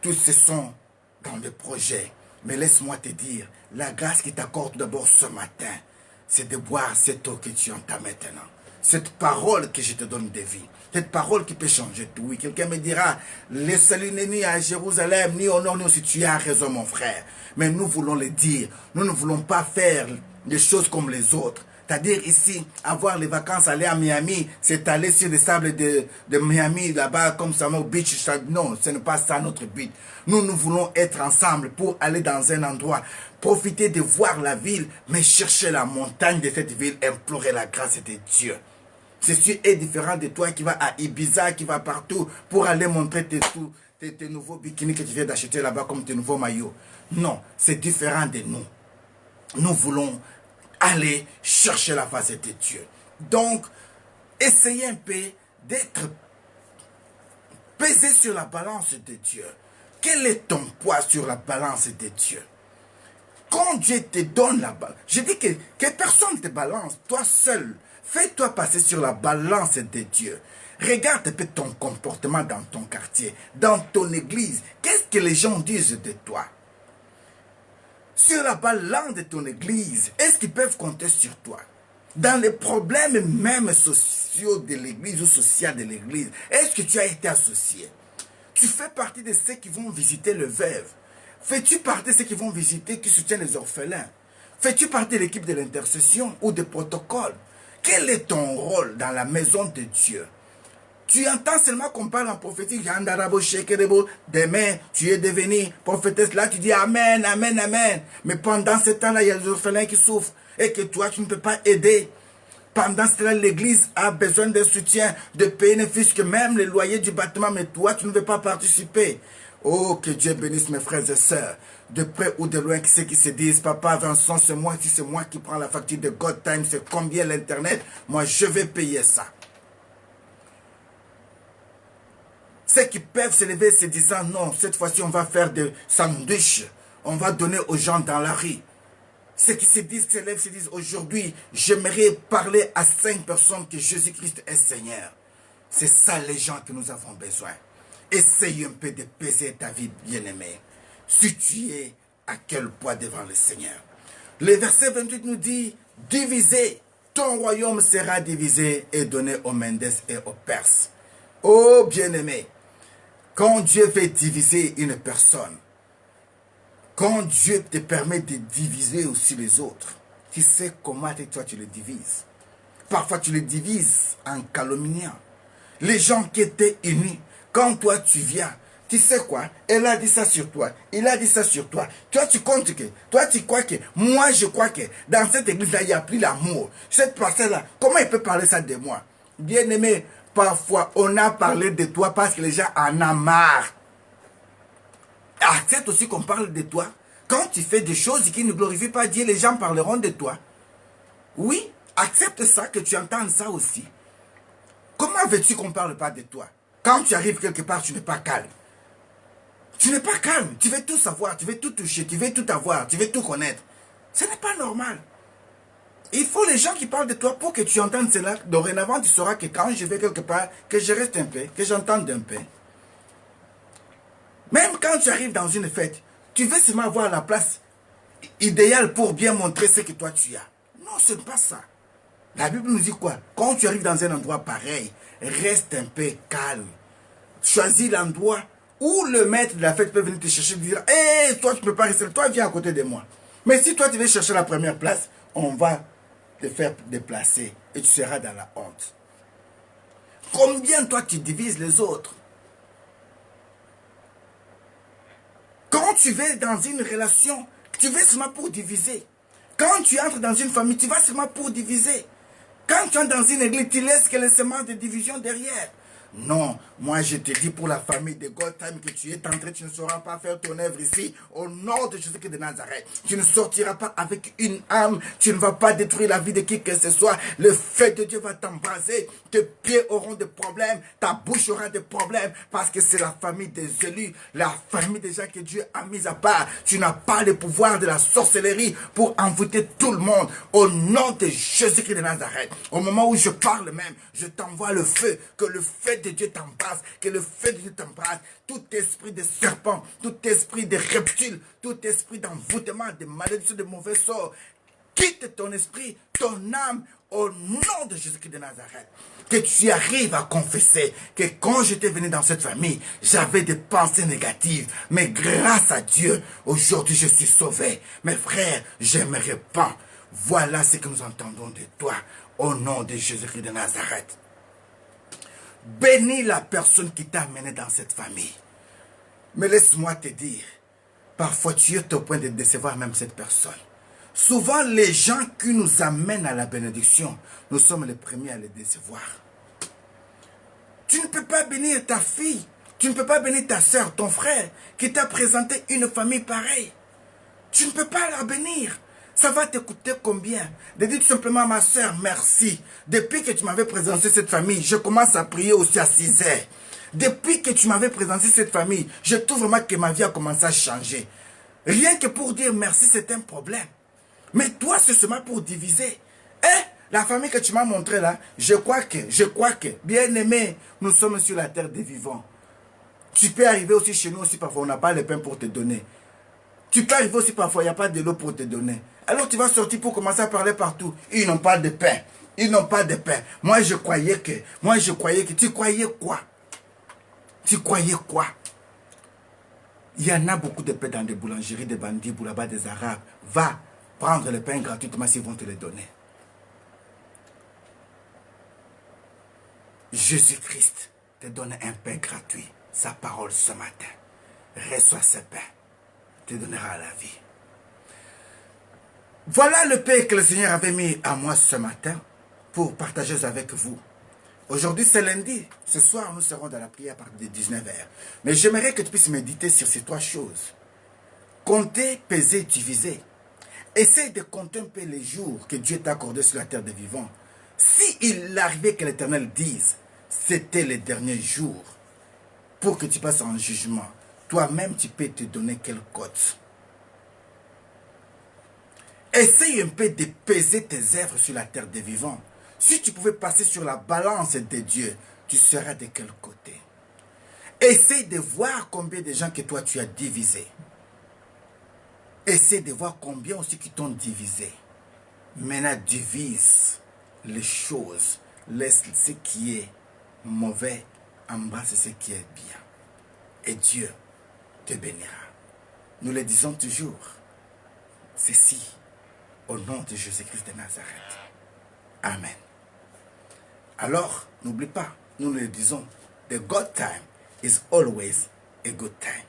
tous ce sont dans le projet. Mais laisse-moi te dire, la grâce qui t'accorde d'abord ce matin, c'est de boire cette eau que tu entends maintenant. Cette parole que je te donne de vie. Cette parole qui peut changer tout. Oui, quelqu'un me dira, le salut n'est ni à Jérusalem, ni au nord, ni au sud. Tu as raison, mon frère. Mais nous voulons le dire. Nous ne voulons pas faire des choses comme les autres. C'est-à-dire ici, avoir les vacances, aller à Miami, c'est aller sur les sables de Miami, là-bas, comme ça, au beach. Non, ce n'est pas ça notre but. Nous voulons être ensemble pour aller dans un endroit, profiter de voir la ville, mais chercher la montagne de cette ville, implorer la grâce de Dieu. Ceci est différent de toi qui va à Ibiza, qui va partout pour aller montrer tes nouveaux bikinis que tu viens d'acheter là-bas comme tes nouveaux maillots. Non, c'est différent de nous. Nous voulons aller chercher la face de Dieu. Donc, essayez un peu d'être pesé sur la balance de Dieu. Quel est ton poids sur la balance de Dieu? Quand Dieu te donne la balance, je dis que personne ne te balance, toi seul. Fais-toi passer sur la balance de Dieu. Regarde un peu ton comportement dans ton quartier, dans ton église. Qu'est-ce que les gens disent de toi? Sur la balance de ton église, est-ce qu'ils peuvent compter sur toi? Dans les problèmes même sociaux de l'église ou sociaux de l'église, est-ce que tu as été associé? Tu fais partie de ceux qui vont visiter le veuve. Fais-tu partie de ceux qui vont visiter, qui soutiennent les orphelins? Fais-tu partie de l'équipe de l'intercession ou des protocoles? Quel est ton rôle dans la maison de Dieu? Tu entends seulement qu'on parle en prophétie. Demain, tu es devenu prophétesse. Là, tu dis Amen, Amen, Amen. Mais pendant ce temps-là, il y a des orphelins qui souffrent. Et que toi, tu ne peux pas aider. Pendant ce temps-là, l'église a besoin de soutien, de payer ne fût-ce que même les loyers du bâtiment. Mais toi, tu ne veux pas participer. Oh, que Dieu bénisse mes frères et sœurs. De près ou de loin, qui c'est qui se disent, Papa Vincent, c'est moi qui prends la facture de God Time, c'est combien l'Internet? Moi, je vais payer ça. Ceux qui peuvent se lever se disant, non, cette fois-ci, on va faire des sandwichs. On va donner aux gens dans la rue. Ceux qui se disent, se lèvent, se disent, aujourd'hui, j'aimerais parler à 5 personnes que Jésus-Christ est Seigneur. C'est ça les gens que nous avons besoin. Essaye un peu de peser ta vie, bien-aimée. Si tu es à quel point devant le Seigneur. Le verset 28 nous dit, divisé, ton royaume sera divisé et donné aux Médès et aux Perses. Oh bien-aimé, quand Dieu veut diviser une personne, quand Dieu te permet de diviser aussi les autres, tu sais comment toi tu les divises. Parfois tu les divises en calomniant. Les gens qui étaient unis, quand toi tu viens, tu sais quoi? Elle a dit ça sur toi. Il a dit ça sur toi. Toi, tu comptes que. Toi, tu crois que. Moi, je crois que dans cette église-là, il n'y a plus l'amour. Cette personne-là, comment il peut parler ça de moi? Bien-aimé, parfois, on a parlé de toi parce que les gens en ont marre. Accepte aussi qu'on parle de toi. Quand tu fais des choses qui ne glorifient pas Dieu, les gens parleront de toi. Oui, accepte ça, que tu entends ça aussi. Comment veux-tu qu'on ne parle pas de toi? Quand tu arrives quelque part, tu n'es pas calme. Tu n'es pas calme, tu veux tout savoir, tu veux tout toucher, tu veux tout avoir, tu veux tout connaître. Ce n'est pas normal. Il faut les gens qui parlent de toi pour que tu entendes cela. Dorénavant, tu sauras que quand je vais quelque part, que je reste un peu, que j'entende un peu. Même quand tu arrives dans une fête, tu veux seulement avoir la place idéale pour bien montrer ce que toi tu as. Non, ce n'est pas ça. La Bible nous dit quoi? Quand tu arrives dans un endroit pareil, reste un peu calme. Choisis l'endroit où le maître de la fête peut venir te chercher et dire, hé, toi tu ne peux pas rester, toi viens à côté de moi. Mais si toi tu veux chercher la première place, on va te faire déplacer et tu seras dans la honte. Combien toi tu divises les autres? Quand tu vas dans une relation, tu vas seulement pour diviser. Quand tu entres dans une famille, tu vas seulement pour diviser. Quand tu entres dans une église, tu laisses que les semences de division derrière. Non, moi je te dis pour la famille de God Time que tu es entré, tu ne sauras pas faire ton œuvre ici au nom de Jésus-Christ de Nazareth. Tu ne sortiras pas avec une âme, tu ne vas pas détruire la vie de qui que ce soit. Le feu de Dieu va t'embraser, tes pieds auront des problèmes, ta bouche aura des problèmes parce que c'est la famille des élus, la famille des gens que Dieu a mis à part. Tu n'as pas le pouvoir de la sorcellerie pour envoûter tout le monde au nom de Jésus-Christ de Nazareth. Au moment où je parle même, je t'envoie le feu, que le feu de Dieu t'embrasse, que le feu de Dieu t'embrasse. Tout esprit de serpent, tout esprit de reptile, tout esprit d'envoûtement, de malédiction, de mauvais sort, quitte ton esprit, ton âme, au nom de Jésus-Christ de Nazareth. Que tu arrives à confesser que quand j'étais venu dans cette famille, j'avais des pensées négatives. Mais grâce à Dieu, aujourd'hui je suis sauvé. Mes frères, je me répands. Voilà ce que nous entendons de toi, au nom de Jésus-Christ de Nazareth. Bénis la personne qui t'a amené dans cette famille. Mais laisse-moi te dire, parfois tu es au point de décevoir même cette personne. Souvent les gens qui nous amènent à la bénédiction, nous sommes les premiers à les décevoir. Tu ne peux pas bénir ta fille, tu ne peux pas bénir ta soeur, ton frère, qui t'a présenté une famille pareille. Tu ne peux pas la bénir. Ça va te coûter combien? De dire tout simplement à ma soeur, merci. Depuis que tu m'avais présenté cette famille, je commence à prier aussi à 6 heures. Depuis que tu m'avais présenté cette famille, je trouve vraiment que ma vie a commencé à changer. Rien que pour dire merci, c'est un problème. Mais toi, c'est seulement pour diviser. La famille que tu m'as montrée là, je crois que, bien aimé, nous sommes sur la terre des vivants. Tu peux arriver aussi chez nous aussi, parfois on n'a pas le pain pour te donner. Tu peux arriver aussi parfois, il n'y a pas de l'eau pour te donner. Alors tu vas sortir pour commencer à parler partout. Ils n'ont pas de pain. Ils n'ont pas de pain. Moi je croyais que. Tu croyais quoi? Tu croyais quoi? Il y en a beaucoup de pain dans des boulangeries, des bandits, là-bas, des arabes. Va prendre le pain gratuitement s'ils vont te le donner. Jésus-Christ te donne un pain gratuit. Sa parole ce matin. Reçois ce pain. Te donnera la vie. Voilà le pain que le Seigneur avait mis à moi ce matin pour partager avec vous. Aujourd'hui, c'est lundi. Ce soir, nous serons dans la prière à partir de 19h. Mais j'aimerais que tu puisses méditer sur ces trois choses. Compter, peser, diviser. Essaye de compter un peu les jours que Dieu t'a accordés sur la terre des vivants. S'il arrivait que l'Éternel dise, c'était les derniers jours, pour que tu passes en jugement, toi-même, tu peux te donner quelle cote. Essaye un peu de peser tes œuvres sur la terre des vivants. Si tu pouvais passer sur la balance de Dieu, tu seras de quel côté? Essaye de voir combien de gens que toi tu as divisé. Essaye de voir combien aussi qui t'ont divisé. Maintenant, divise les choses. Laisse ce qui est mauvais, embrasse ce qui est bien. Et Dieu te bénira. Nous le disons toujours. Ceci, au nom de Jésus-Christ de Nazareth. Amen. Alors, n'oublie pas, nous le disons, the good time is always a good time.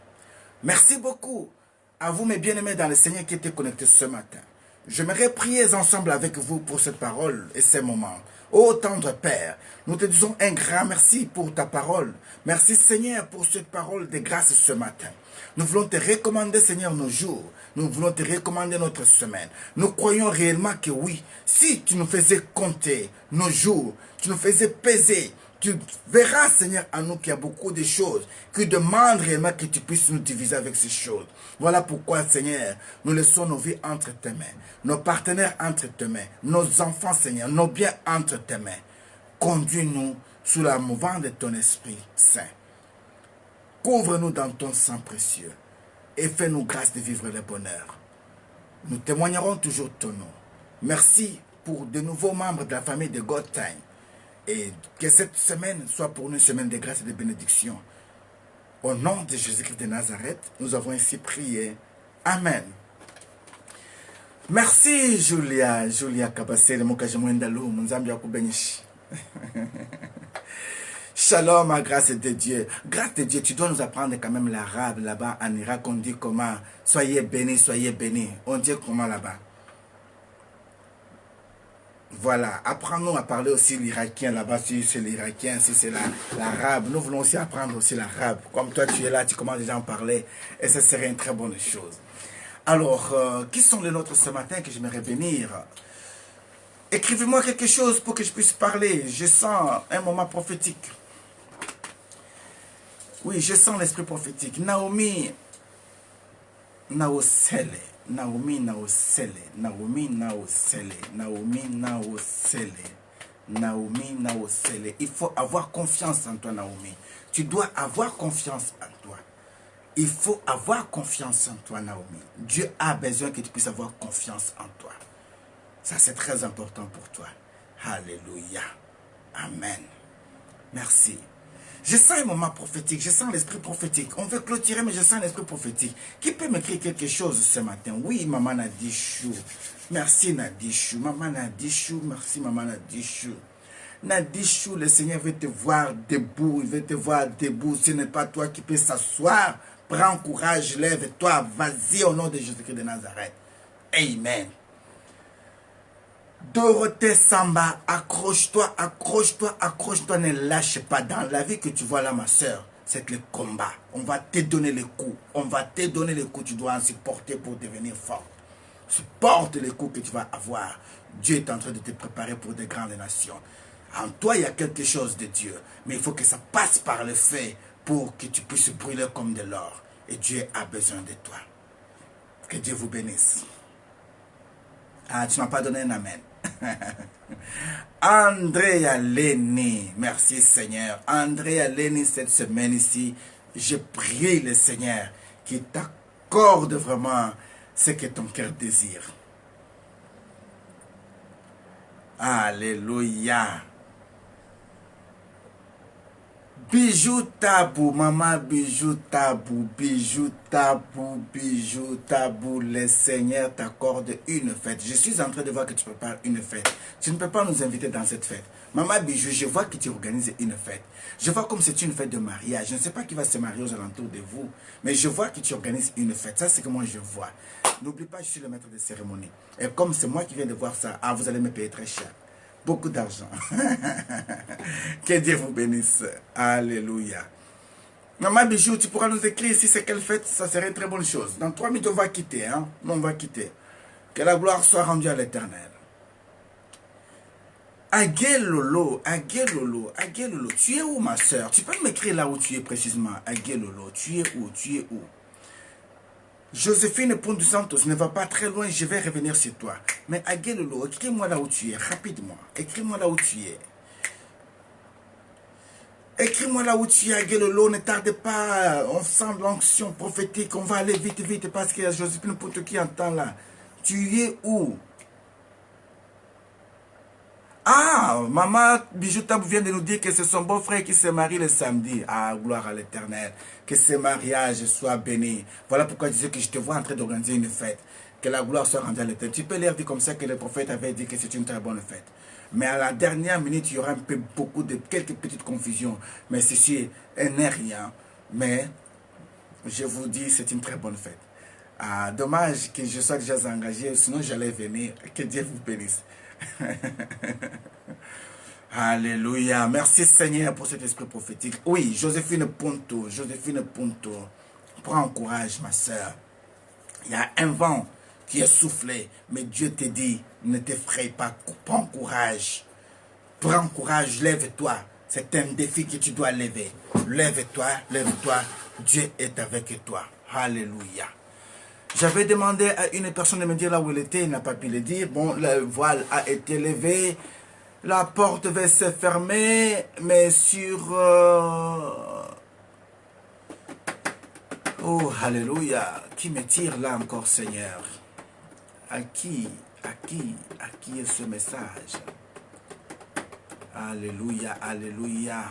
Merci beaucoup à vous, mes bien-aimés dans le Seigneur qui étaient connectés ce matin. J'aimerais prier ensemble avec vous pour cette parole et ces moments. Ô tendre Père, nous te disons un grand merci pour ta parole. Merci Seigneur pour cette parole de grâce ce matin. Nous voulons te recommander Seigneur nos jours. Nous voulons te recommander notre semaine. Nous croyons réellement que oui, si tu nous faisais compter nos jours, tu nous faisais peser, tu verras, Seigneur, en nous qu'il y a beaucoup de choses qui demandent réellement que tu puisses nous diviser avec ces choses. Voilà pourquoi, Seigneur, nous laissons nos vies entre tes mains, nos partenaires entre tes mains, nos enfants, Seigneur, nos biens entre tes mains. Conduis-nous sous la mouvance de ton Esprit Saint. Couvre-nous dans ton sang précieux et fais-nous grâce de vivre le bonheur. Nous témoignerons toujours ton nom. Merci pour de nouveaux membres de la famille de God Time. Et que cette semaine soit pour nous une semaine de grâce et de bénédiction. Au nom de Jésus-Christ de Nazareth, nous avons ainsi prié. Amen. Merci Julia Kabasele Mokajemwendalou, Munzambi Akubenishi. Shalom à grâce de Dieu. Grâce de Dieu, tu dois nous apprendre quand même l'arabe là-bas en Irak. On dit comment? Soyez bénis, soyez bénis. On dit comment là-bas? Voilà, apprends-nous à parler aussi l'irakien là-bas, si c'est l'irakien, si c'est l'arabe. Nous voulons aussi apprendre aussi l'arabe. Comme toi, tu es là, tu commences déjà à en parler et ça serait une très bonne chose. Alors, qui sont les nôtres ce matin que j'aimerais bénir? Écrivez-moi quelque chose pour que je puisse parler. Je sens un moment prophétique. Oui, je sens l'esprit prophétique. Naomi Naosele. Naomi Naosele, Naomi Naosele, Naomi Naosele, Naomi Naosele. Il faut avoir confiance en toi, Naomi. Tu dois avoir confiance en toi. Il faut avoir confiance en toi, Naomi. Dieu a besoin que tu puisses avoir confiance en toi. Ça, c'est très important pour toi. Alléluia. Amen. Merci. Je sens un moment prophétique, je sens l'esprit prophétique. On veut clôturer, mais je sens l'esprit prophétique. Qui peut m'écrire quelque chose ce matin? Oui, maman Nadichou. Merci Nadichou. Maman Nadichou, merci maman Nadichou. Nadichou, le Seigneur veut te voir debout. Il veut te voir debout. Ce n'est pas toi qui peux s'asseoir. Prends courage, lève-toi. Vas-y au nom de Jésus-Christ de Nazareth. Amen. Dorothée Samba, accroche-toi, accroche-toi, accroche-toi, ne lâche pas. Dans la vie que tu vois là, ma soeur, c'est le combat. On va te donner les coups. On va te donner les coups. Tu dois en supporter pour devenir fort. Supporte les coups que tu vas avoir. Dieu est en train de te préparer pour de grandes nations. En toi, il y a quelque chose de Dieu. Mais il faut que ça passe par le feu pour que tu puisses brûler comme de l'or. Et Dieu a besoin de toi. Que Dieu vous bénisse. Ah, tu n'as pas donné un amen. Andrea Leni, merci Seigneur. Andrea Leni, cette semaine ici, je prie le Seigneur qui t'accorde vraiment ce que ton cœur désire. Alléluia. Bijou tabou, maman, bijou tabou, bijou tabou, bijou tabou. Le Seigneur t'accorde une fête. Je suis en train de voir que tu prépares une fête. Tu ne peux pas nous inviter dans cette fête. Maman Bijou, je vois que tu organises une fête. Je vois comme c'est une fête de mariage. Je ne sais pas qui va se marier aux alentours de vous, mais je vois que tu organises une fête. Ça, c'est que moi, je vois. N'oublie pas, je suis le maître de cérémonie. Et comme c'est moi qui viens de voir ça, vous allez me payer très cher. Beaucoup d'argent. Que Dieu vous bénisse. Alléluia. Maman Bijou, tu pourras nous écrire si c'est quelle fête, ça serait une très bonne chose. Dans 3 minutes, on va quitter. On va quitter. Que la gloire soit rendue à l'Éternel. Aguelolo, Aguelolo, Aguelolo, tu es où ma soeur? Tu peux m'écrire là où tu es précisément? Aguelolo, tu es où? Tu es où? Joséphine Pont Santos ne va pas très loin, je vais revenir sur toi. Mais Aguelolo, écris-moi là où tu es, rapidement. Écris-moi là où tu es. Écris-moi là où tu es, Aguelolo, ne tarde pas. On sent l'onction prophétique, on va aller vite, vite, parce qu'il y a Joséphine Pont qui entend là. Tu es où? Ah, maman Bijoutab vient de nous dire que c'est son beau-frère qui se marie le samedi. Ah, gloire à l'Éternel. Que ce mariage soit béni. Voilà pourquoi je disais que je te vois en train d'organiser une fête. Que la gloire soit rendue à l'Éternel. Tu peux leur dire comme ça que le prophète avait dit que c'est une très bonne fête. Mais à la dernière minute, il y aura un peu quelques petites confusions. Mais ceci n'est rien. Mais je vous dis, c'est une très bonne fête. Ah, dommage que je sois déjà engagé, sinon j'allais venir. Que Dieu vous bénisse. Alléluia. Merci Seigneur pour cet esprit prophétique. Oui, Joséphine Ponto. Prends courage, ma soeur. Il y a un vent qui est soufflé, mais Dieu te dit, ne t'effraie pas. Prends courage. Prends courage, lève-toi. C'est un défi que tu dois lever. Lève-toi, lève-toi. Dieu est avec toi. Alléluia. J'avais demandé à une personne de me dire là où elle était, il n'a pas pu le dire. Bon, le voile a été levé, la porte va se fermer, mais sur... Oh, alléluia. Qui me tire là encore, Seigneur? À qui est ce message? Alléluia, alléluia.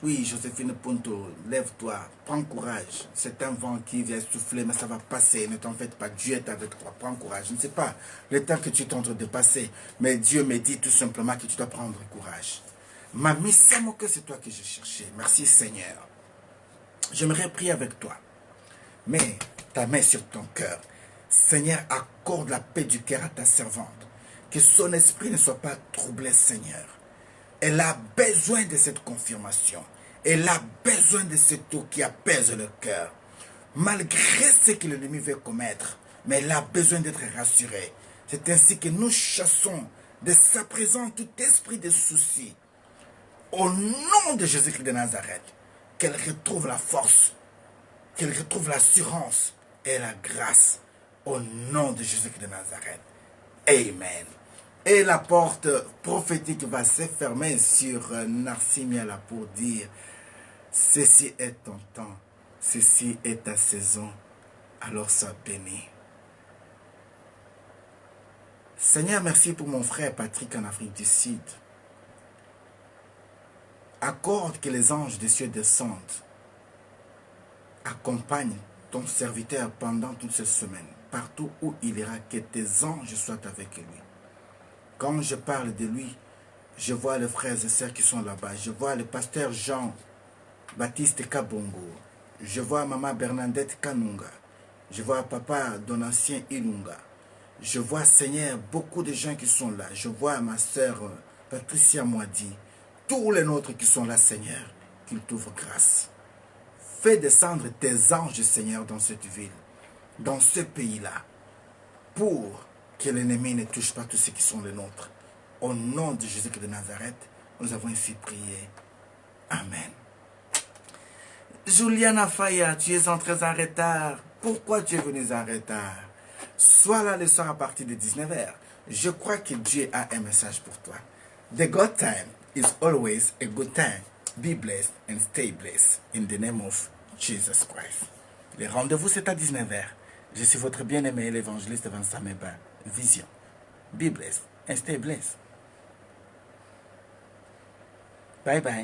Oui, Joséphine Ponto, lève-toi, prends courage. C'est un vent qui vient souffler, mais ça va passer. Ne t'en faites pas, Dieu est avec toi. Prends courage. Je ne sais pas le temps que tu es en train de passer, mais Dieu me dit tout simplement que tu dois prendre courage. Mamie, c'est moi que c'est toi que je cherchais. Merci Seigneur. J'aimerais prier avec toi. Mets ta main sur ton cœur. Seigneur, accorde la paix du cœur à ta servante. Que son esprit ne soit pas troublé, Seigneur. Elle a besoin de cette confirmation. Elle a besoin de cette eau qui apaise le cœur. Malgré ce que l'ennemi veut commettre, mais elle a besoin d'être rassurée. C'est ainsi que nous chassons de sa présence tout esprit de souci. Au nom de Jésus-Christ de Nazareth, qu'elle retrouve la force, qu'elle retrouve l'assurance et la grâce. Au nom de Jésus-Christ de Nazareth. Amen. Et la porte prophétique va se fermer sur Narcimia pour dire, ceci est ton temps, ceci est ta saison, alors sois béni. Seigneur, merci pour mon frère Patrick en Afrique du Sud. Accorde que les anges des cieux descendent, accompagne ton serviteur pendant toute cette semaine, partout où il ira, que tes anges soient avec lui. Quand je parle de lui, je vois les frères et sœurs qui sont là-bas. Je vois le pasteur Jean-Baptiste Kabongo. Je vois maman Bernadette Kanunga. Je vois papa Donatien Ilunga. Je vois, Seigneur, beaucoup de gens qui sont là. Je vois ma sœur Patricia Moadi. Tous les nôtres qui sont là, Seigneur, qu'ils t'ouvrent grâce. Fais descendre tes anges, Seigneur, dans cette ville, dans ce pays-là, pour que l'ennemi ne touche pas tous ceux qui sont les nôtres. Au nom de Jésus-Christ de Nazareth, nous avons ainsi prié. Amen. Juliana Faya, tu es entrée en retard. Pourquoi tu es venue en retard? Sois là le soir à partir de 19h. Je crois que Dieu a un message pour toi. The good time is always a good time. Be blessed and stay blessed. In the name of Jesus Christ. Le rendez-vous c'est à 19h. Je suis votre bien-aimé, l'évangéliste Vincent Meba. Vision. Be blessed and stay blessed. Bye bye.